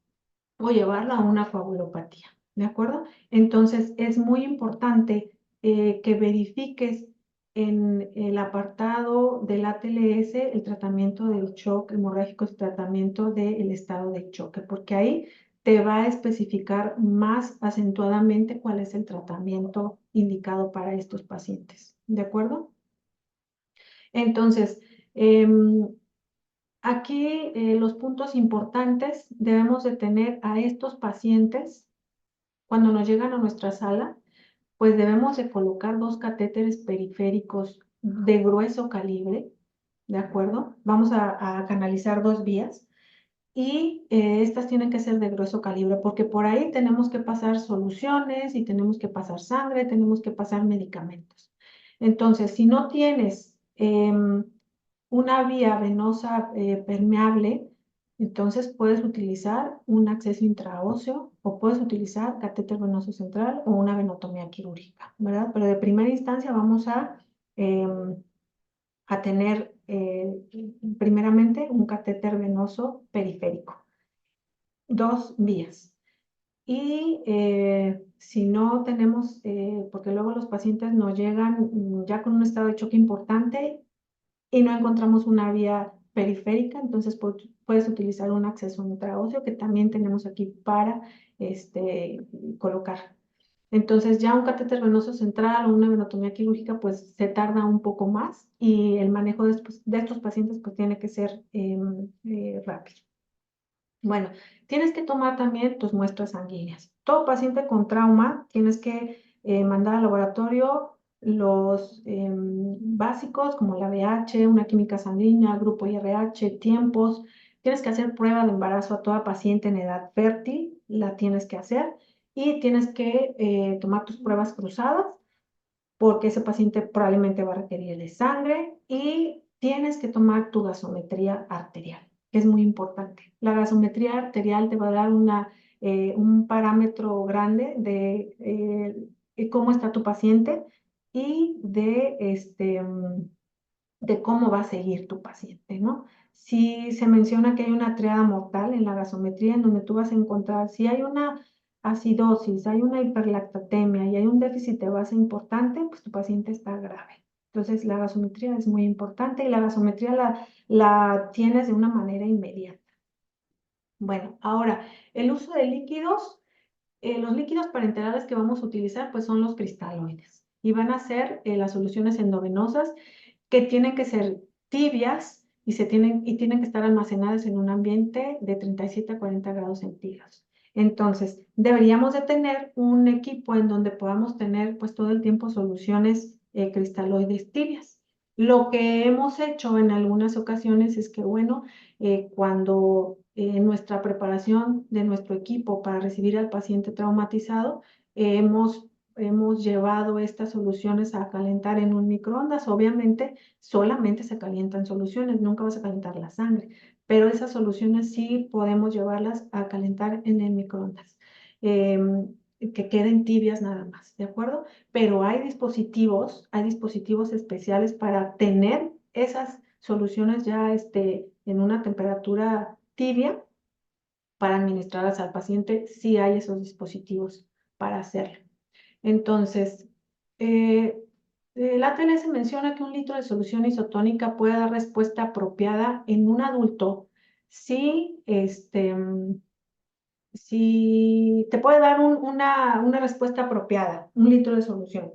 o llevarlo a una coagulopatía, ¿de acuerdo? Entonces, es muy importante que verifiques en el apartado del ATLS el tratamiento del shock hemorrágico, el tratamiento del estado de choque, porque ahí te va a especificar más acentuadamente cuál es el tratamiento indicado para estos pacientes, ¿de acuerdo? Entonces, aquí los puntos importantes: debemos de tener a estos pacientes cuando nos llegan a nuestra sala, pues debemos de colocar 2 catéteres periféricos de grueso calibre, ¿de acuerdo? Vamos a canalizar 2 vías y estas tienen que ser de grueso calibre porque por ahí tenemos que pasar soluciones y tenemos que pasar sangre, tenemos que pasar medicamentos. Entonces, si no tienes una vía venosa permeable, entonces puedes utilizar un acceso intraóseo o puedes utilizar catéter venoso central o una venotomía quirúrgica, ¿verdad? Pero de primera instancia vamos a tener primeramente un catéter venoso periférico, 2 vías. Y si no tenemos, porque luego los pacientes nos llegan ya con un estado de choque importante y no encontramos una vía periférica, entonces puedes utilizar un acceso intraóseo que también tenemos aquí para colocar. Entonces ya un catéter venoso central o una venotomía quirúrgica pues se tarda un poco más y el manejo de estos pacientes pues tiene que ser rápido. Bueno, tienes que tomar también tus muestras sanguíneas. Todo paciente con trauma tienes que mandar al laboratorio los básicos como la BH, una química sanguínea, grupo IRH, tiempos. Tienes que hacer prueba de embarazo a toda paciente en edad fértil, la tienes que hacer. Y tienes que tomar tus pruebas cruzadas porque ese paciente probablemente va a requerir de sangre y tienes que tomar tu gasometría arterial, que es muy importante. La gasometría arterial te va a dar un parámetro grande de cómo está tu paciente y de cómo va a seguir tu paciente, ¿no? Si se menciona que hay una triada mortal en la gasometría en donde tú vas a encontrar, si hay una acidosis, hay una hiperlactatemia y hay un déficit de base importante, pues tu paciente está grave. Entonces, la gasometría es muy importante y la gasometría la tienes de una manera inmediata. Bueno, ahora, el uso de líquidos, los líquidos parenterales que vamos a utilizar, pues son los cristaloides y van a ser las soluciones endovenosas que tienen que ser tibias y tienen que estar almacenadas en un ambiente de 37 a 40 grados centígrados. Entonces, deberíamos de tener un equipo en donde podamos tener pues todo el tiempo soluciones cristaloides tibias. Lo que hemos hecho en algunas ocasiones es que, bueno, cuando en nuestra preparación de nuestro equipo para recibir al paciente traumatizado, hemos llevado estas soluciones a calentar en un microondas. Obviamente, solamente se calientan soluciones, nunca vas a calentar la sangre, pero esas soluciones sí podemos llevarlas a calentar en el microondas, que queden tibias nada más, ¿de acuerdo? Pero hay dispositivos especiales para tener esas soluciones ya en una temperatura tibia para administrarlas al paciente, sí hay esos dispositivos para hacerlo. Entonces, la ATLS menciona que un litro de solución isotónica puede dar respuesta apropiada en un adulto si te puede dar una respuesta apropiada, un litro de solución.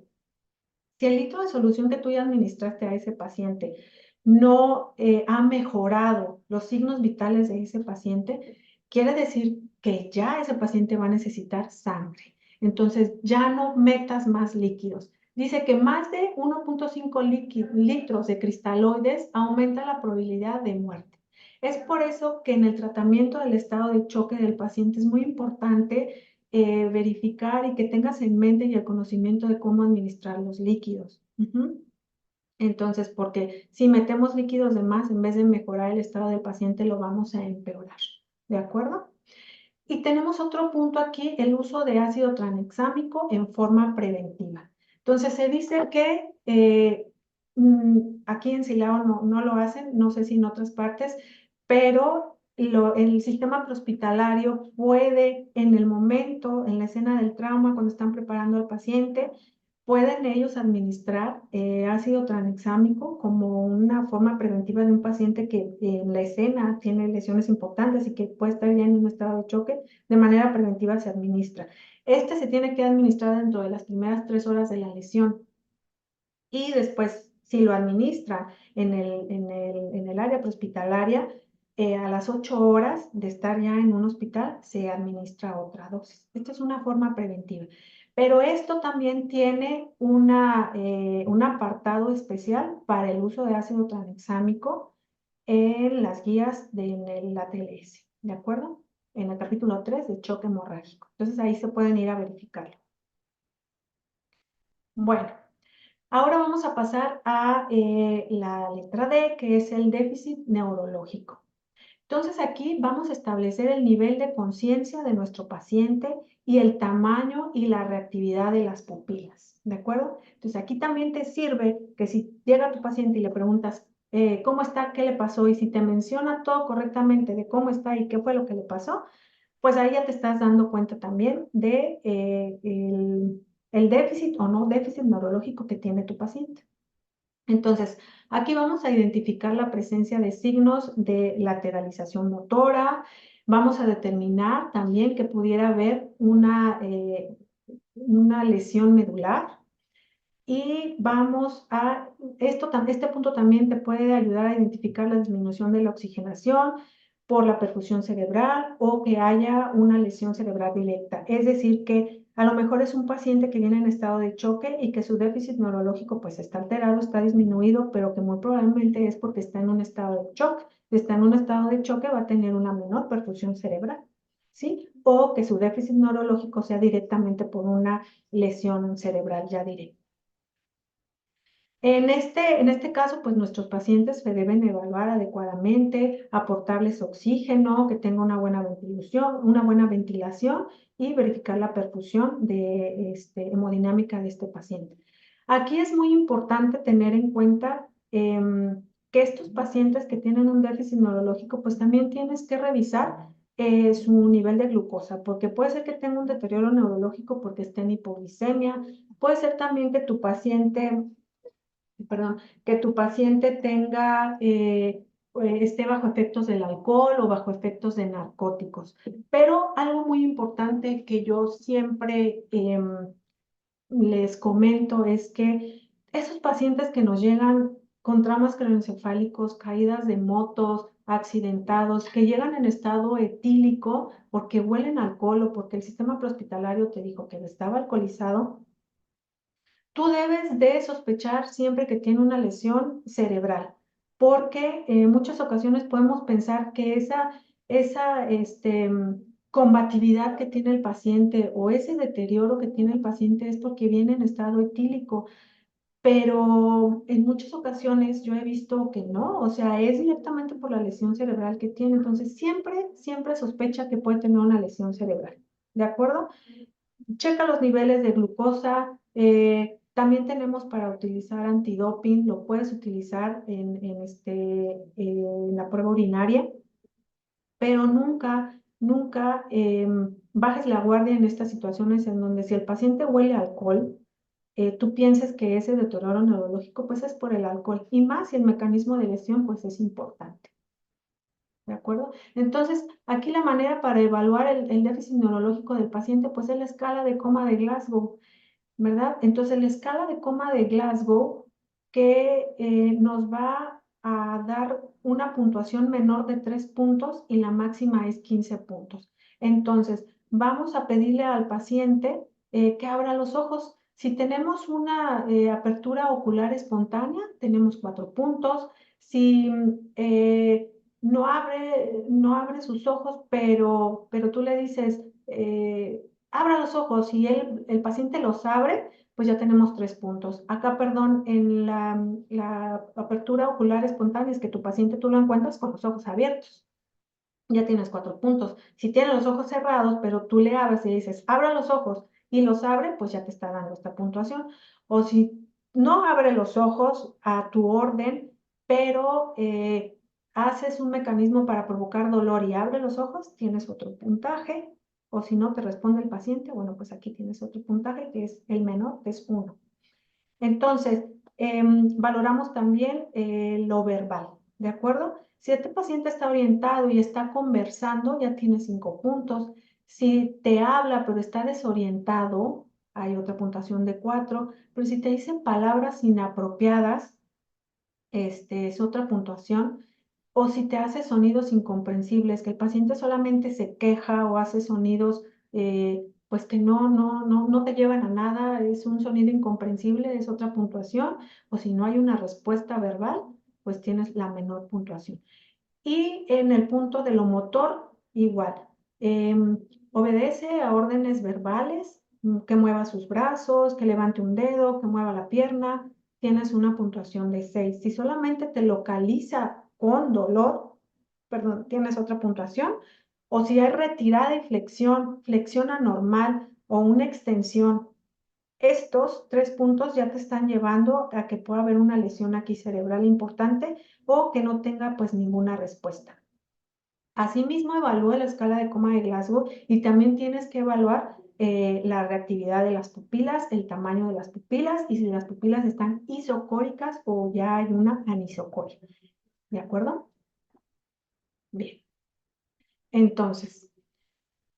Si el litro de solución que tú ya administraste a ese paciente no ha mejorado los signos vitales de ese paciente, quiere decir que ya ese paciente va a necesitar sangre. Entonces, ya no metas más líquidos. Dice que más de 1.5 litros de cristaloides aumenta la probabilidad de muerte. Es por eso que en el tratamiento del estado de choque del paciente es muy importante verificar y que tengas en mente y el conocimiento de cómo administrar los líquidos. Entonces, porque si metemos líquidos de más, en vez de mejorar el estado del paciente, lo vamos a empeorar. ¿De acuerdo? Y tenemos otro punto aquí, el uso de ácido tranexámico en forma preventiva. Entonces, se dice que aquí en Silao no lo hacen, no sé si en otras partes, pero el sistema prehospitalario puede, en el momento, en la escena del trauma, cuando están preparando al paciente, pueden ellos administrar ácido tranexámico como una forma preventiva de un paciente que en la escena tiene lesiones importantes y que puede estar ya en un estado de choque. De manera preventiva se administra. Este se tiene que administrar dentro de las primeras 3 horas de la lesión y después, si lo administra en el área prehospitalaria, a las 8 horas de estar ya en un hospital, se administra otra dosis. Esta es una forma preventiva. Pero esto también tiene un apartado especial para el uso de ácido tranexámico en las guías del ATLS, ¿de acuerdo? En el capítulo 3 de choque hemorrágico. Entonces ahí se pueden ir a verificarlo. Bueno. Ahora vamos a pasar a la letra D, que es el déficit neurológico. Entonces aquí vamos a establecer el nivel de conciencia de nuestro paciente y el tamaño y la reactividad de las pupilas, ¿de acuerdo? Entonces aquí también te sirve que si llega tu paciente y le preguntas cómo está, qué le pasó, y si te menciona todo correctamente de cómo está y qué fue lo que le pasó, pues ahí ya te estás dando cuenta también de el déficit o no déficit neurológico que tiene tu paciente. Entonces, aquí vamos a identificar la presencia de signos de lateralización motora. Vamos a determinar también que pudiera haber una lesión medular. Y este punto también te puede ayudar a identificar la disminución de la oxigenación por la perfusión cerebral o que haya una lesión cerebral directa. Es decir, que a lo mejor es un paciente que viene en estado de choque y que su déficit neurológico pues está alterado, está disminuido, pero que muy probablemente es porque está en un estado de shock. Si está en un estado de choque va a tener una menor perfusión cerebral, ¿sí? O que su déficit neurológico sea directamente por una lesión cerebral ya directa. En este caso, pues nuestros pacientes se deben evaluar adecuadamente, aportarles oxígeno, que tenga una buena ventilación y verificar la perfusión hemodinámica de este paciente. Aquí es muy importante tener en cuenta que estos pacientes que tienen un déficit neurológico, pues también tienes que revisar su nivel de glucosa, porque puede ser que tenga un deterioro neurológico porque esté en hipoglicemia, puede ser también que tu paciente esté bajo efectos del alcohol o bajo efectos de narcóticos. Pero algo muy importante que yo siempre les comento es que esos pacientes que nos llegan con traumas craneoencefálicos, caídas de motos, accidentados, que llegan en estado etílico porque huelen alcohol o porque el sistema prehospitalario te dijo que estaba alcoholizado, tú debes de sospechar siempre que tiene una lesión cerebral, porque en muchas ocasiones podemos pensar que esa combatividad que tiene el paciente o ese deterioro que tiene el paciente es porque viene en estado etílico, pero en muchas ocasiones yo he visto que no, o sea, es directamente por la lesión cerebral que tiene, entonces siempre sospecha que puede tener una lesión cerebral, ¿de acuerdo? Checa los niveles de glucosa. También tenemos para utilizar antidoping, lo puedes utilizar en la prueba urinaria, pero nunca bajes la guardia en estas situaciones en donde si el paciente huele a alcohol, tú pienses que ese deterioro neurológico pues es por el alcohol y más si el mecanismo de lesión pues es importante. ¿De acuerdo? Entonces, aquí la manera para evaluar el déficit neurológico del paciente, pues es la escala de coma de Glasgow. ¿Verdad? Entonces, la escala de coma de Glasgow que nos va a dar una puntuación menor de 3 puntos y la máxima es 15 puntos. Entonces, vamos a pedirle al paciente que abra los ojos. Si tenemos una apertura ocular espontánea, tenemos 4 puntos. Si no abre sus ojos, pero tú le dices, abra los ojos y el paciente los abre, pues ya tenemos 3 puntos. Acá, perdón, en la apertura ocular espontánea es que tu paciente tú lo encuentras con los ojos abiertos. Ya tienes 4 puntos. Si tiene los ojos cerrados, pero tú le abres y dices, abra los ojos y los abre, pues ya te está dando esta puntuación. O si no abre los ojos a tu orden, pero haces un mecanismo para provocar dolor y abre los ojos, tienes otro puntaje. O si no te responde el paciente, bueno, pues aquí tienes otro puntaje que es el menor, que es 1. Entonces, valoramos también lo verbal, ¿de acuerdo? Si este paciente está orientado y está conversando, ya tiene 5 puntos. Si te habla pero está desorientado, hay otra puntuación de 4. Pero si te dicen palabras inapropiadas, es otra puntuación. O si te hace sonidos incomprensibles, que el paciente solamente se queja o hace sonidos pues que no te llevan a nada, es un sonido incomprensible, es otra puntuación. O si no hay una respuesta verbal, pues tienes la menor puntuación. Y en el punto de lo motor, igual. Obedece a órdenes verbales, que mueva sus brazos, que levante un dedo, que mueva la pierna, tienes una puntuación de 6. Si solamente te localiza con dolor, perdón, tienes otra puntuación. O si hay retirada y flexión anormal o una extensión, estos 3 puntos ya te están llevando a que pueda haber una lesión aquí cerebral importante o que no tenga pues ninguna respuesta. Asimismo, evalúa la escala de coma de Glasgow y también tienes que evaluar la reactividad de las pupilas, el tamaño de las pupilas y si las pupilas están isocóricas o ya hay una anisocoria. ¿De acuerdo? Bien. Entonces,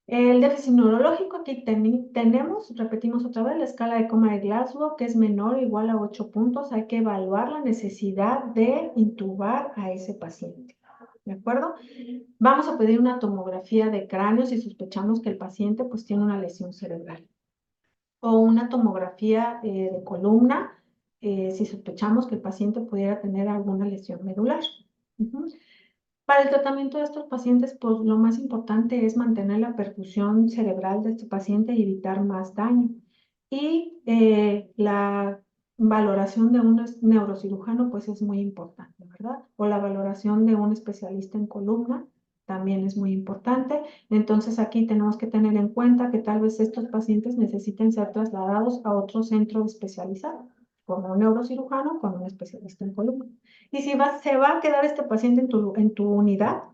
el déficit neurológico, aquí tenemos, repetimos otra vez, la escala de coma de Glasgow, que es menor o igual a 8 puntos. Hay que evaluar la necesidad de intubar a ese paciente. ¿De acuerdo? Vamos a pedir una tomografía de cráneo si sospechamos que el paciente pues tiene una lesión cerebral. O una tomografía de columna si sospechamos que el paciente pudiera tener alguna lesión medular. Para el tratamiento de estos pacientes, pues lo más importante es mantener la perfusión cerebral de este paciente y evitar más daño. Y la valoración de un neurocirujano, pues es muy importante, ¿verdad? O la valoración de un especialista en columna también es muy importante. Entonces aquí tenemos que tener en cuenta que tal vez estos pacientes necesiten ser trasladados a otro centro especializado, como un neurocirujano con un especialista en columna. Y si se va a quedar este paciente en tu unidad,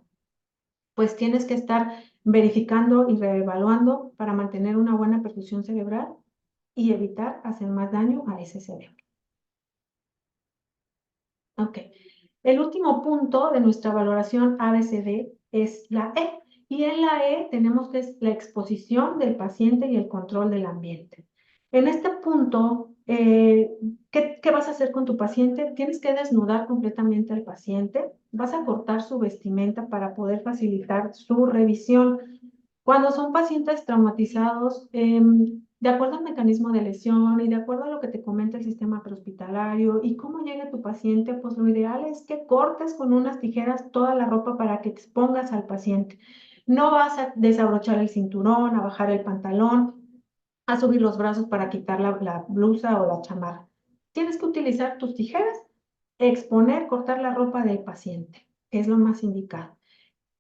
pues tienes que estar verificando y reevaluando para mantener una buena perfusión cerebral y evitar hacer más daño a ese cerebro. Ok. El último punto de nuestra valoración ABCD es la E. Y en la E tenemos que es la exposición del paciente y el control del ambiente. En este punto, ¿qué vas a hacer con tu paciente? Tienes que desnudar completamente al paciente. Vas a cortar su vestimenta para poder facilitar su revisión. Cuando son pacientes traumatizados, de acuerdo al mecanismo de lesión y de acuerdo a lo que te comenta el sistema prehospitalario y cómo llegue tu paciente, pues lo ideal es que cortes con unas tijeras toda la ropa para que expongas al paciente. No vas a desabrochar el cinturón, a bajar el pantalón, a subir los brazos para quitar la blusa o la chamarra. Tienes que utilizar tus tijeras, exponer, cortar la ropa del paciente, que es lo más indicado.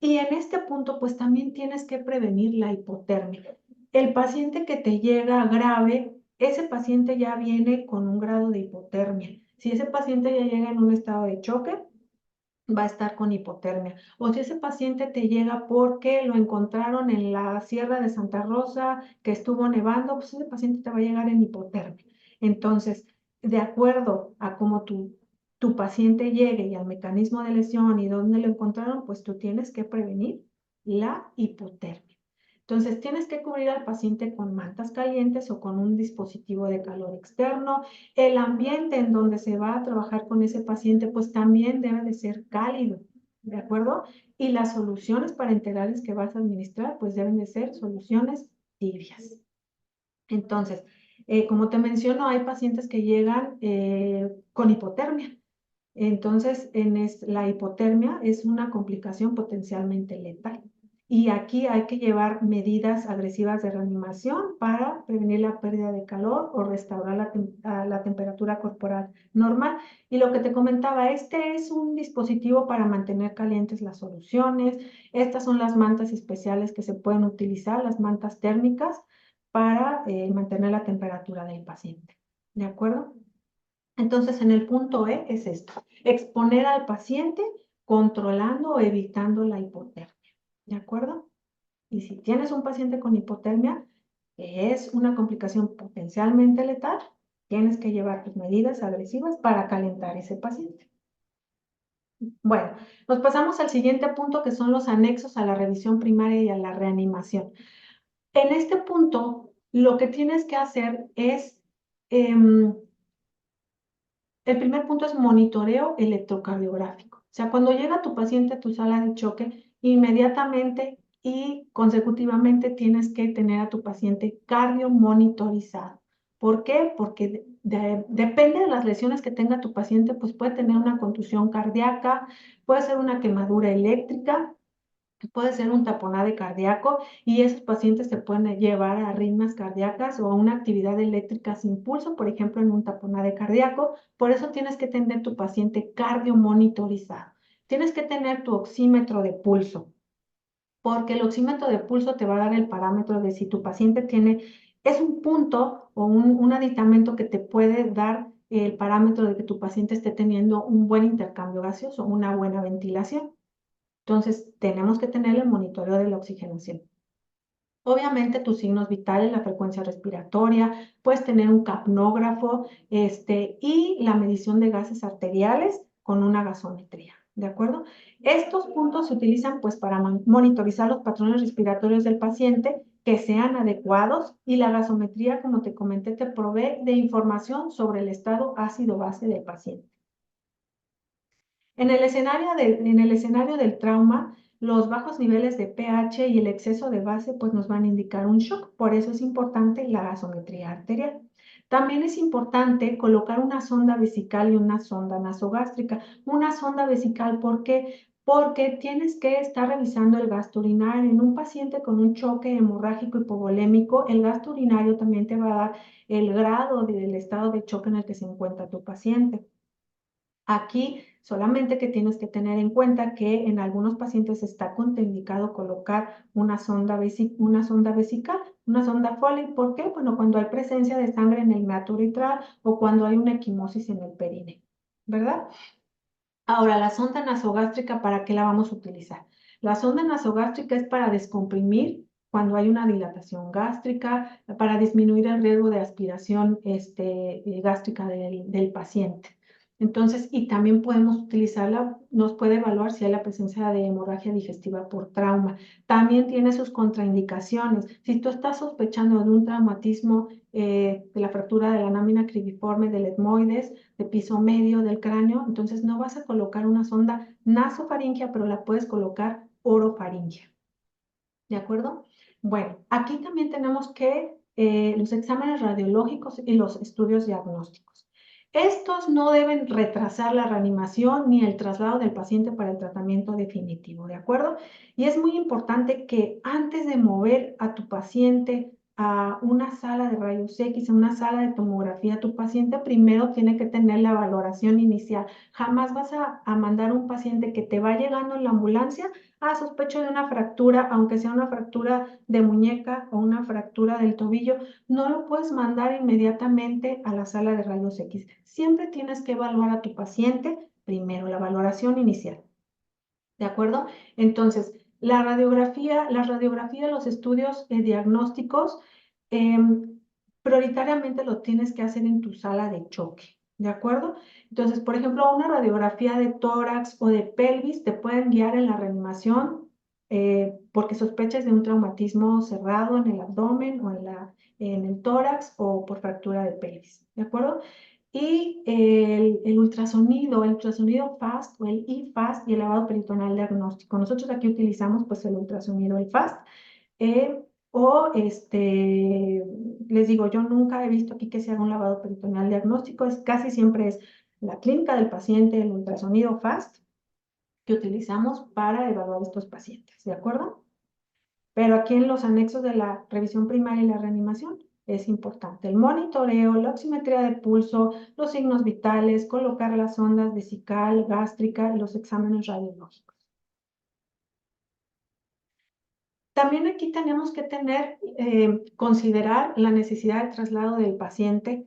Y en este punto, pues también tienes que prevenir la hipotermia. El paciente que te llega grave, ese paciente ya viene con un grado de hipotermia. Si ese paciente ya llega en un estado de choque, va a estar con hipotermia. O si ese paciente te llega porque lo encontraron en la Sierra de Santa Rosa, que estuvo nevando, pues ese paciente te va a llegar en hipotermia. Entonces, de acuerdo a cómo tu paciente llegue y al mecanismo de lesión y dónde lo encontraron, pues tú tienes que prevenir la hipotermia. Entonces, tienes que cubrir al paciente con mantas calientes o con un dispositivo de calor externo. El ambiente en donde se va a trabajar con ese paciente, pues también debe de ser cálido, ¿de acuerdo? Y las soluciones parenterales que vas a administrar, pues deben de ser soluciones tibias. Entonces, como te menciono, hay pacientes que llegan con hipotermia. Entonces, la hipotermia es una complicación potencialmente letal. Y aquí hay que llevar medidas agresivas de reanimación para prevenir la pérdida de calor o restaurar la temperatura corporal normal. Y lo que te comentaba, este es un dispositivo para mantener calientes las soluciones. Estas son las mantas especiales que se pueden utilizar, las mantas térmicas, para mantener la temperatura del paciente. ¿De acuerdo? Entonces, en el punto E es esto, exponer al paciente controlando o evitando la hipotermia, ¿de acuerdo? Y si tienes un paciente con hipotermia, que es una complicación potencialmente letal, tienes que llevar tus medidas agresivas para calentar ese paciente. Bueno, nos pasamos al siguiente punto, que son los anexos a la revisión primaria y a la reanimación. En este punto, lo que tienes que hacer es... el primer punto es monitoreo electrocardiográfico. O sea, cuando llega tu paciente a tu sala de choque, inmediatamente y consecutivamente tienes que tener a tu paciente cardiomonitorizado. ¿Por qué? Porque depende de las lesiones que tenga tu paciente, pues puede tener una contusión cardíaca, puede ser una quemadura eléctrica, puede ser un taponade cardíaco y esos pacientes se pueden llevar a arritmias cardíacas o a una actividad eléctrica sin pulso, por ejemplo, en un taponade cardíaco. Por eso tienes que tener tu paciente cardiomonitorizado. Tienes que tener tu oxímetro de pulso, porque el oxímetro de pulso te va a dar el parámetro de si tu paciente es un punto o un aditamento que te puede dar el parámetro de que tu paciente esté teniendo un buen intercambio gaseoso, una buena ventilación. Entonces, tenemos que tener el monitoreo de la oxigenación. Obviamente tus signos vitales, la frecuencia respiratoria, puedes tener un capnógrafo, y la medición de gases arteriales con una gasometría, ¿de acuerdo? Estos puntos se utilizan pues para monitorizar los patrones respiratorios del paciente que sean adecuados, y la gasometría, como te comenté, te provee de información sobre el estado ácido-base del paciente. En el escenario del trauma, los bajos niveles de pH y el exceso de base pues nos van a indicar un shock. Por eso es importante la gasometría arterial. También es importante colocar una sonda vesical y una sonda nasogástrica. Una sonda vesical, ¿por qué? Porque tienes que estar revisando el gasto urinario. En un paciente con un choque hemorrágico hipovolémico, el gasto urinario también te va a dar el grado del estado de choque en el que se encuentra tu paciente. Aquí solamente que tienes que tener en cuenta que en algunos pacientes está contraindicado colocar una sonda vesical, una sonda Foley. ¿Por qué? Bueno, cuando hay presencia de sangre en el meato uretral o cuando hay una equimosis en el perine, ¿verdad? Ahora, la sonda nasogástrica, ¿para qué la vamos a utilizar? La sonda nasogástrica es para descomprimir cuando hay una dilatación gástrica, para disminuir el riesgo de aspiración gástrica del paciente. Entonces, y también podemos utilizarla, nos puede evaluar si hay la presencia de hemorragia digestiva por trauma. También tiene sus contraindicaciones. Si tú estás sospechando de un traumatismo, de la fractura de la lámina cribiforme del etmoides, de piso medio del cráneo, entonces no vas a colocar una sonda nasofaringea, pero la puedes colocar orofaringea. ¿De acuerdo? Bueno, aquí también tenemos que los exámenes radiológicos y los estudios diagnósticos. Estos no deben retrasar la reanimación ni el traslado del paciente para el tratamiento definitivo, ¿de acuerdo? Y es muy importante que antes de mover a tu paciente a una sala de rayos X, a una sala de tomografía, tu paciente primero tiene que tener la valoración inicial. Jamás vas a mandar un paciente que te va llegando en la ambulancia: sospecho de una fractura, aunque sea una fractura de muñeca o una fractura del tobillo, no lo puedes mandar inmediatamente a la sala de rayos X. Siempre tienes que evaluar a tu paciente primero, la valoración inicial. ¿De acuerdo? Entonces, la radiografía, los estudios diagnósticos, prioritariamente lo tienes que hacer en tu sala de choque. ¿De acuerdo? Entonces, por ejemplo, una radiografía de tórax o de pelvis te pueden guiar en la reanimación, porque sospechas de un traumatismo cerrado en el abdomen o en el tórax, o por fractura de pelvis. ¿De acuerdo? Y el ultrasonido FAST o el eFAST y el lavado peritoneal diagnóstico. Nosotros aquí utilizamos pues el ultrasonido, el FAST, eh, o les digo, yo nunca he visto aquí que se haga un lavado peritoneal diagnóstico, casi siempre es la clínica del paciente, el ultrasonido FAST que utilizamos para evaluar estos pacientes, ¿de acuerdo? Pero aquí en los anexos de la revisión primaria y la reanimación es importante el monitoreo, la oximetría de pulso, los signos vitales, colocar las sondas vesical, gástrica y los exámenes radiológicos. También aquí tenemos que considerar la necesidad de traslado del paciente,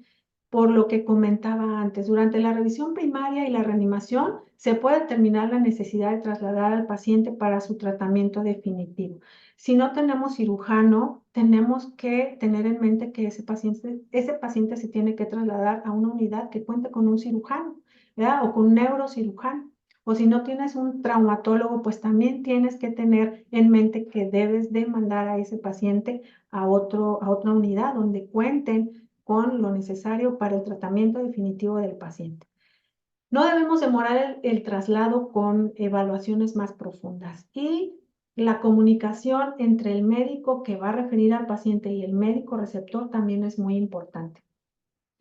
por lo que comentaba antes. Durante la revisión primaria y la reanimación se puede determinar la necesidad de trasladar al paciente para su tratamiento definitivo. Si no tenemos cirujano, tenemos que tener en mente que ese paciente se tiene que trasladar a una unidad que cuente con un cirujano, ¿verdad? O con un neurocirujano. O si no tienes un traumatólogo, pues también tienes que tener en mente que debes de mandar a ese paciente a otra unidad donde cuenten con lo necesario para el tratamiento definitivo del paciente. No debemos demorar el traslado con evaluaciones más profundas, y la comunicación entre el médico que va a referir al paciente y el médico receptor también es muy importante.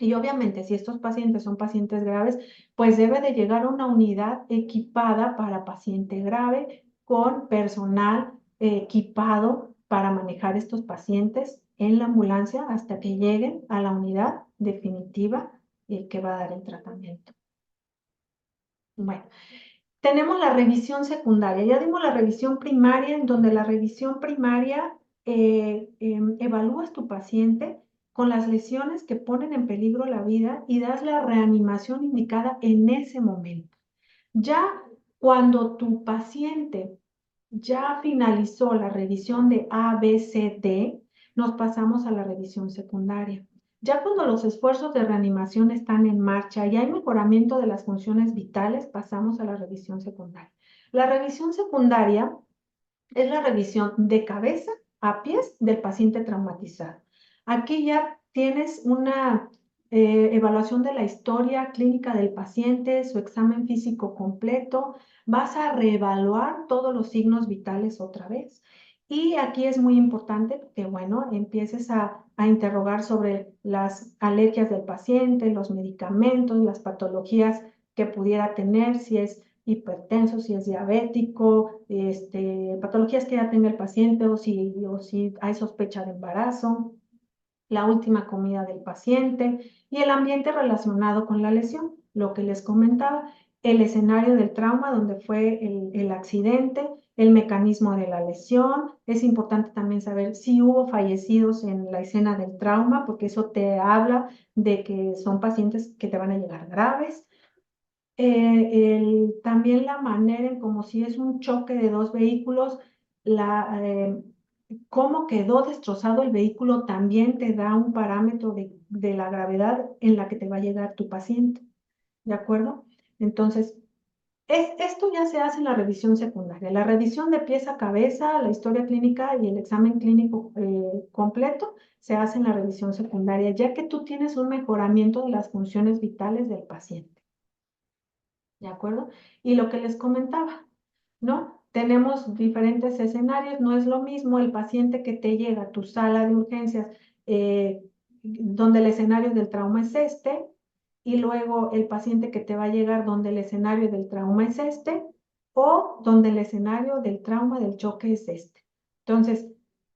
Y obviamente, si estos pacientes son pacientes graves, pues debe de llegar a una unidad equipada para paciente grave, con personal equipado para manejar estos pacientes en la ambulancia hasta que lleguen a la unidad definitiva que va a dar el tratamiento. Bueno, tenemos la revisión secundaria. Ya dimos la revisión primaria, en donde la revisión primaria evalúas tu paciente con las lesiones que ponen en peligro la vida y das la reanimación indicada en ese momento. Ya cuando tu paciente ya finalizó la revisión de A, B, C, D, nos pasamos a la revisión secundaria. Ya cuando los esfuerzos de reanimación están en marcha y hay mejoramiento de las funciones vitales, pasamos a la revisión secundaria. La revisión secundaria es la revisión de cabeza a pies del paciente traumatizado. Aquí ya tienes una evaluación de la historia clínica del paciente, su examen físico completo, vas a reevaluar todos los signos vitales otra vez. Y aquí es muy importante que, bueno, empieces a interrogar sobre las alergias del paciente, los medicamentos, las patologías que pudiera tener, si es hipertenso, si es diabético, patologías que ya tenga el paciente o si hay sospecha de embarazo, la última comida del paciente y el ambiente relacionado con la lesión, lo que les comentaba, el escenario del trauma donde fue el accidente, el mecanismo de la lesión. Es importante también saber si hubo fallecidos en la escena del trauma, porque eso te habla de que son pacientes que te van a llegar graves. También la manera en como si es un choque de dos vehículos, cómo quedó destrozado el vehículo también te da un parámetro de la gravedad en la que te va a llegar tu paciente, ¿de acuerdo? Entonces, esto ya se hace en la revisión secundaria. La revisión de pies a cabeza, la historia clínica y el examen clínico completo se hace en la revisión secundaria, ya que tú tienes un mejoramiento de las funciones vitales del paciente. ¿De acuerdo? Y lo que les comentaba, ¿no? Tenemos diferentes escenarios, no es lo mismo el paciente que te llega a tu sala de urgencias, donde el escenario del trauma es este, y luego el paciente que te va a llegar donde el escenario del trauma es este, o donde el escenario del trauma del choque es este. Entonces,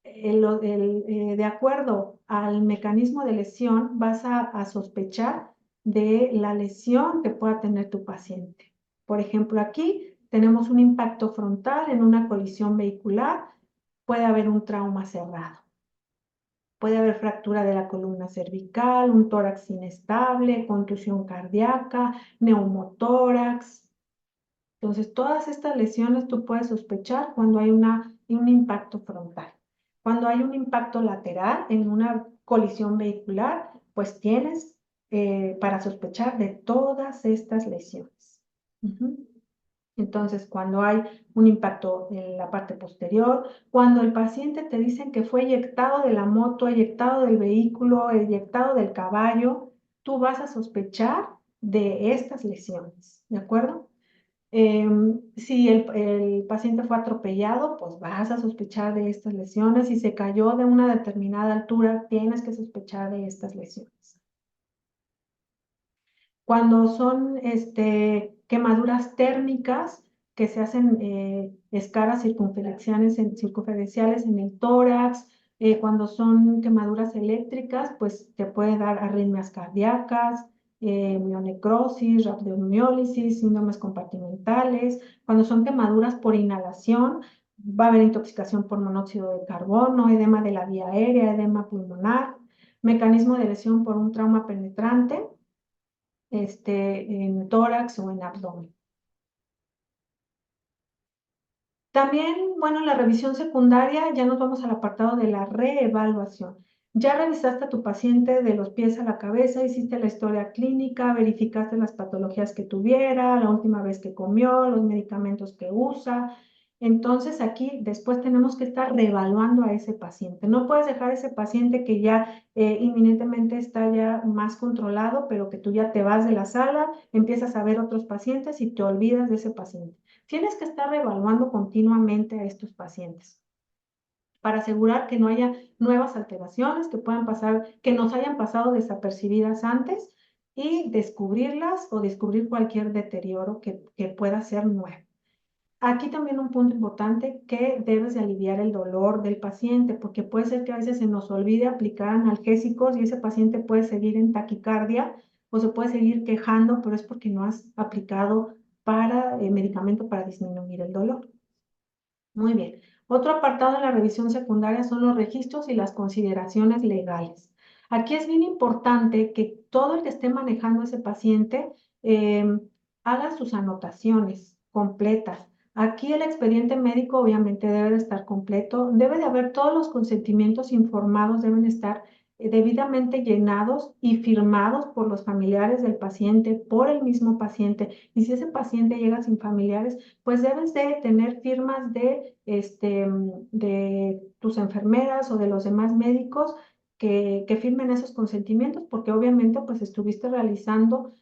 de acuerdo al mecanismo de lesión, vas a sospechar de la lesión que pueda tener tu paciente. Por ejemplo, aquí tenemos un impacto frontal en una colisión vehicular, puede haber un trauma cerrado, puede haber fractura de la columna cervical, un tórax inestable, contusión cardíaca, neumotórax. Entonces, todas estas lesiones tú puedes sospechar cuando hay un impacto frontal. Cuando hay un impacto lateral en una colisión vehicular, pues tienes para sospechar de todas estas lesiones. Entonces, cuando hay un impacto en la parte posterior, cuando el paciente te dicen que fue eyectado de la moto, eyectado del vehículo, eyectado del caballo, tú vas a sospechar de estas lesiones, ¿de acuerdo? Si el paciente fue atropellado, pues vas a sospechar de estas lesiones. Si se cayó de una determinada altura, tienes que sospechar de estas lesiones. Cuando son quemaduras térmicas que se hacen escaras circunferenciales en el tórax, cuando son quemaduras eléctricas, pues te puede dar arritmias cardíacas, mionecrosis, rhabdomiólisis, síndromes compartimentales. Cuando son quemaduras por inhalación, va a haber intoxicación por monóxido de carbono, edema de la vía aérea, edema pulmonar, mecanismo de lesión por un trauma penetrante en tórax o en abdomen. También, bueno, en la revisión secundaria ya nos vamos al apartado de la reevaluación. Ya revisaste a tu paciente de los pies a la cabeza, hiciste la historia clínica, verificaste las patologías que tuviera, la última vez que comió, los medicamentos que usa. Entonces aquí después tenemos que estar reevaluando a ese paciente. No puedes dejar a ese paciente que ya inminentemente está ya más controlado, pero que tú ya te vas de la sala, empiezas a ver otros pacientes y te olvidas de ese paciente. Tienes que estar reevaluando continuamente a estos pacientes para asegurar que no haya nuevas alteraciones que puedan pasar, que nos hayan pasado desapercibidas antes y descubrirlas o descubrir cualquier deterioro que pueda ser nuevo. Aquí también un punto importante que debes de aliviar el dolor del paciente, porque puede ser que a veces se nos olvide aplicar analgésicos y ese paciente puede seguir en taquicardia o se puede seguir quejando, pero es porque no has aplicado medicamento para disminuir el dolor. Muy bien. Otro apartado de la revisión secundaria son los registros y las consideraciones legales. Aquí es bien importante que todo el que esté manejando a ese paciente haga sus anotaciones completas Aquí el expediente médico obviamente debe de estar completo, debe de haber todos los consentimientos informados, deben estar debidamente llenados y firmados por los familiares del paciente, por el mismo paciente. Y si ese paciente llega sin familiares, pues debes de tener firmas de tus enfermeras o de los demás médicos que firmen esos consentimientos, porque obviamente pues estuviste realizando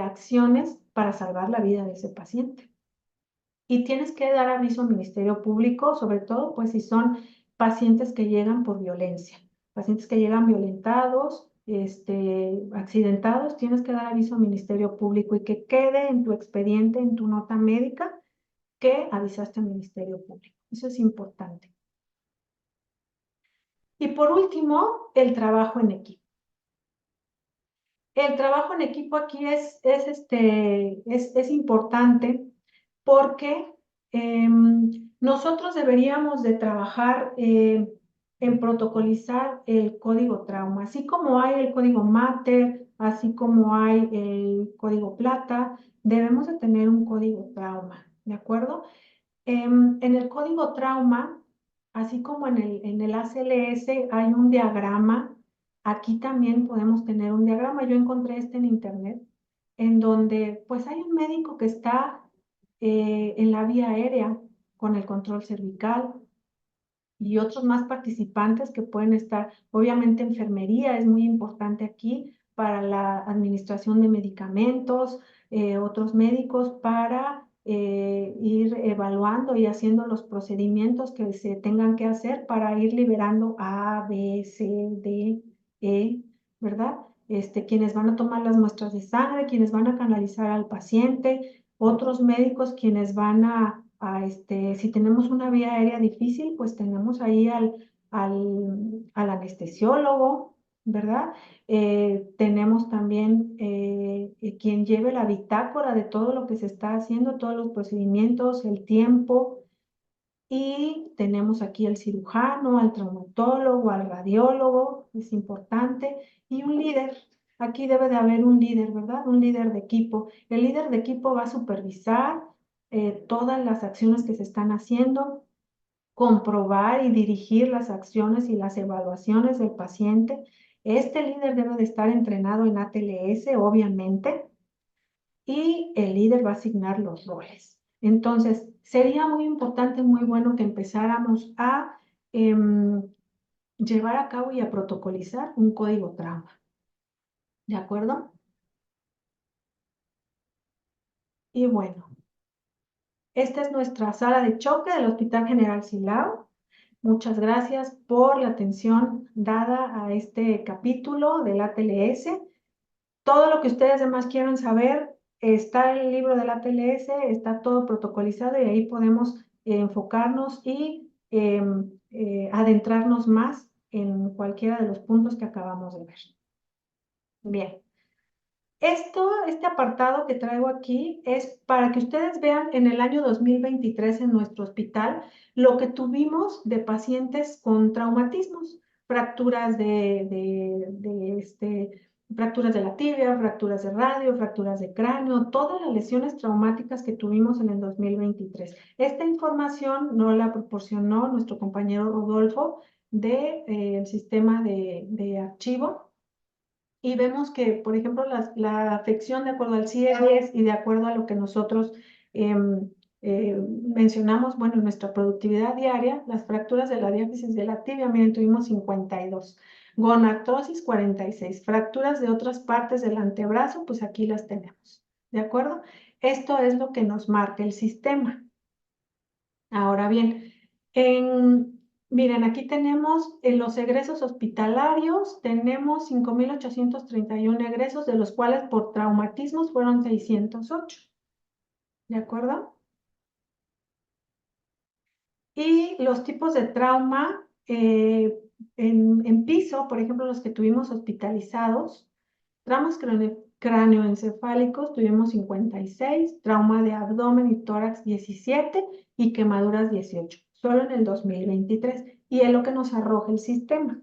acciones para salvar la vida de ese paciente. Y tienes que dar aviso al Ministerio Público, sobre todo pues si son pacientes que llegan por violencia, pacientes que llegan violentados, accidentados, tienes que dar aviso al Ministerio Público y que quede en tu expediente, en tu nota médica, que avisaste al Ministerio Público. Eso es importante. Y por último, el trabajo en equipo. El trabajo en equipo aquí es importante porque nosotros deberíamos de trabajar en protocolizar el código trauma, así como hay el código Mater, así como hay el código Plata, debemos de tener un código trauma, ¿de acuerdo? En el código trauma, así como en el ACLS hay un diagrama, aquí también podemos tener un diagrama. Yo encontré este en internet, en donde pues hay un médico que está en la vía aérea con el control cervical y otros más participantes que pueden estar. Obviamente enfermería es muy importante aquí para la administración de medicamentos, otros médicos para ir evaluando y haciendo los procedimientos que se tengan que hacer para ir liberando A, B, C, D, E, ¿verdad? Quienes van a tomar las muestras de sangre, quienes van a canalizar al paciente, otros médicos quienes van si tenemos una vía aérea difícil, pues tenemos ahí al anestesiólogo, ¿verdad? Tenemos también quien lleve la bitácora de todo lo que se está haciendo, todos los procedimientos, el tiempo, y tenemos aquí al cirujano, al traumatólogo, al radiólogo, es importante, y un líder. Aquí debe de haber un líder, ¿verdad? Un líder de equipo. El líder de equipo va a supervisar todas las acciones que se están haciendo, comprobar y dirigir las acciones y las evaluaciones del paciente. Este líder debe de estar entrenado en ATLS, obviamente, y el líder va a asignar los roles. Entonces, sería muy importante, muy bueno que empezáramos a llevar a cabo y a protocolizar un código trauma. ¿De acuerdo? Y bueno, esta es nuestra sala de choque del Hospital General Silao. Muchas gracias por la atención dada a este capítulo del ATLS. Todo lo que ustedes demás quieran saber está en el libro del ATLS, está todo protocolizado y ahí podemos enfocarnos y adentrarnos más en cualquiera de los puntos que acabamos de ver. Bien. Este apartado que traigo aquí es para que ustedes vean en el año 2023 en nuestro hospital lo que tuvimos de pacientes con traumatismos, fracturas fracturas de la tibia, fracturas de radio, fracturas de cráneo, todas las lesiones traumáticas que tuvimos en el 2023. Esta información nos la proporcionó nuestro compañero Rodolfo del sistema de archivo. Y vemos que, por ejemplo, la afección de acuerdo al CIE-10 y de acuerdo a lo que nosotros mencionamos, bueno, en nuestra productividad diaria, las fracturas de la diáfisis de la tibia, miren, tuvimos 52, gonartrosis 46, fracturas de otras partes del antebrazo, pues aquí las tenemos, ¿de acuerdo? Esto es lo que nos marca el sistema. Ahora bien, miren, aquí tenemos en los egresos hospitalarios, tenemos 5,831 egresos, de los cuales por traumatismos fueron 608. ¿De acuerdo? Y los tipos de trauma en piso, por ejemplo, los que tuvimos hospitalizados, traumas cráneoencefálicos tuvimos 56, trauma de abdomen y tórax 17 y quemaduras 18, solo en el 2023. Y es lo que nos arroja el sistema.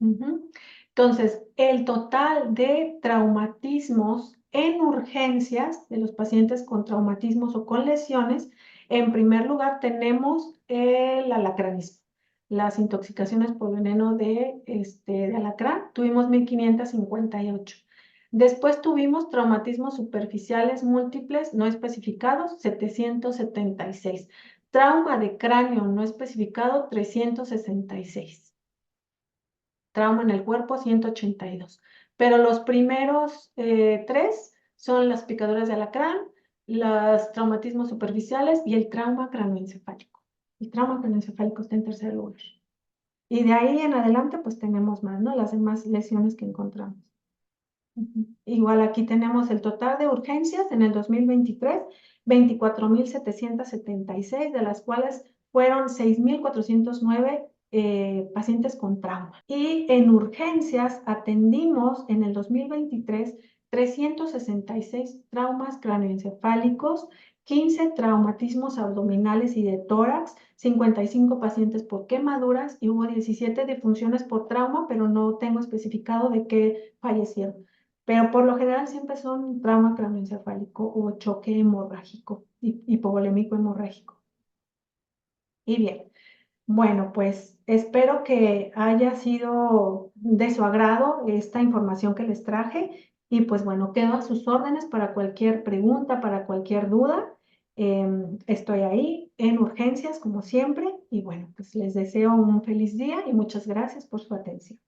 Entonces, el total de traumatismos en urgencias de los pacientes con traumatismos o con lesiones, en primer lugar tenemos el alacranismo. Las intoxicaciones por veneno de alacrán, tuvimos 1558. Después tuvimos traumatismos superficiales múltiples no especificados, 776. Trauma de cráneo no especificado, 366. Trauma en el cuerpo, 182. Pero los primeros tres son las picaduras de alacrán, los traumatismos superficiales y el trauma cráneoencefálico. El trauma cráneoencefálico está en tercer lugar. Y de ahí en adelante, pues tenemos más, ¿no? Las demás lesiones que encontramos. Igual aquí tenemos el total de urgencias en el 2023, 24,776, de las cuales fueron 6,409 pacientes con trauma. Y en urgencias atendimos en el 2023 366 traumas cráneoencefálicos, 15 traumatismos abdominales y de tórax, 55 pacientes por quemaduras y hubo 17 defunciones por trauma, pero no tengo especificado de qué fallecieron. Pero por lo general siempre son trauma craneoencefálico o choque hemorrágico, hipovolémico hemorrágico. Y bien, bueno, pues espero que haya sido de su agrado esta información que les traje y pues bueno, quedo a sus órdenes para cualquier pregunta, para cualquier duda. Estoy ahí en urgencias como siempre y bueno, pues les deseo un feliz día y muchas gracias por su atención.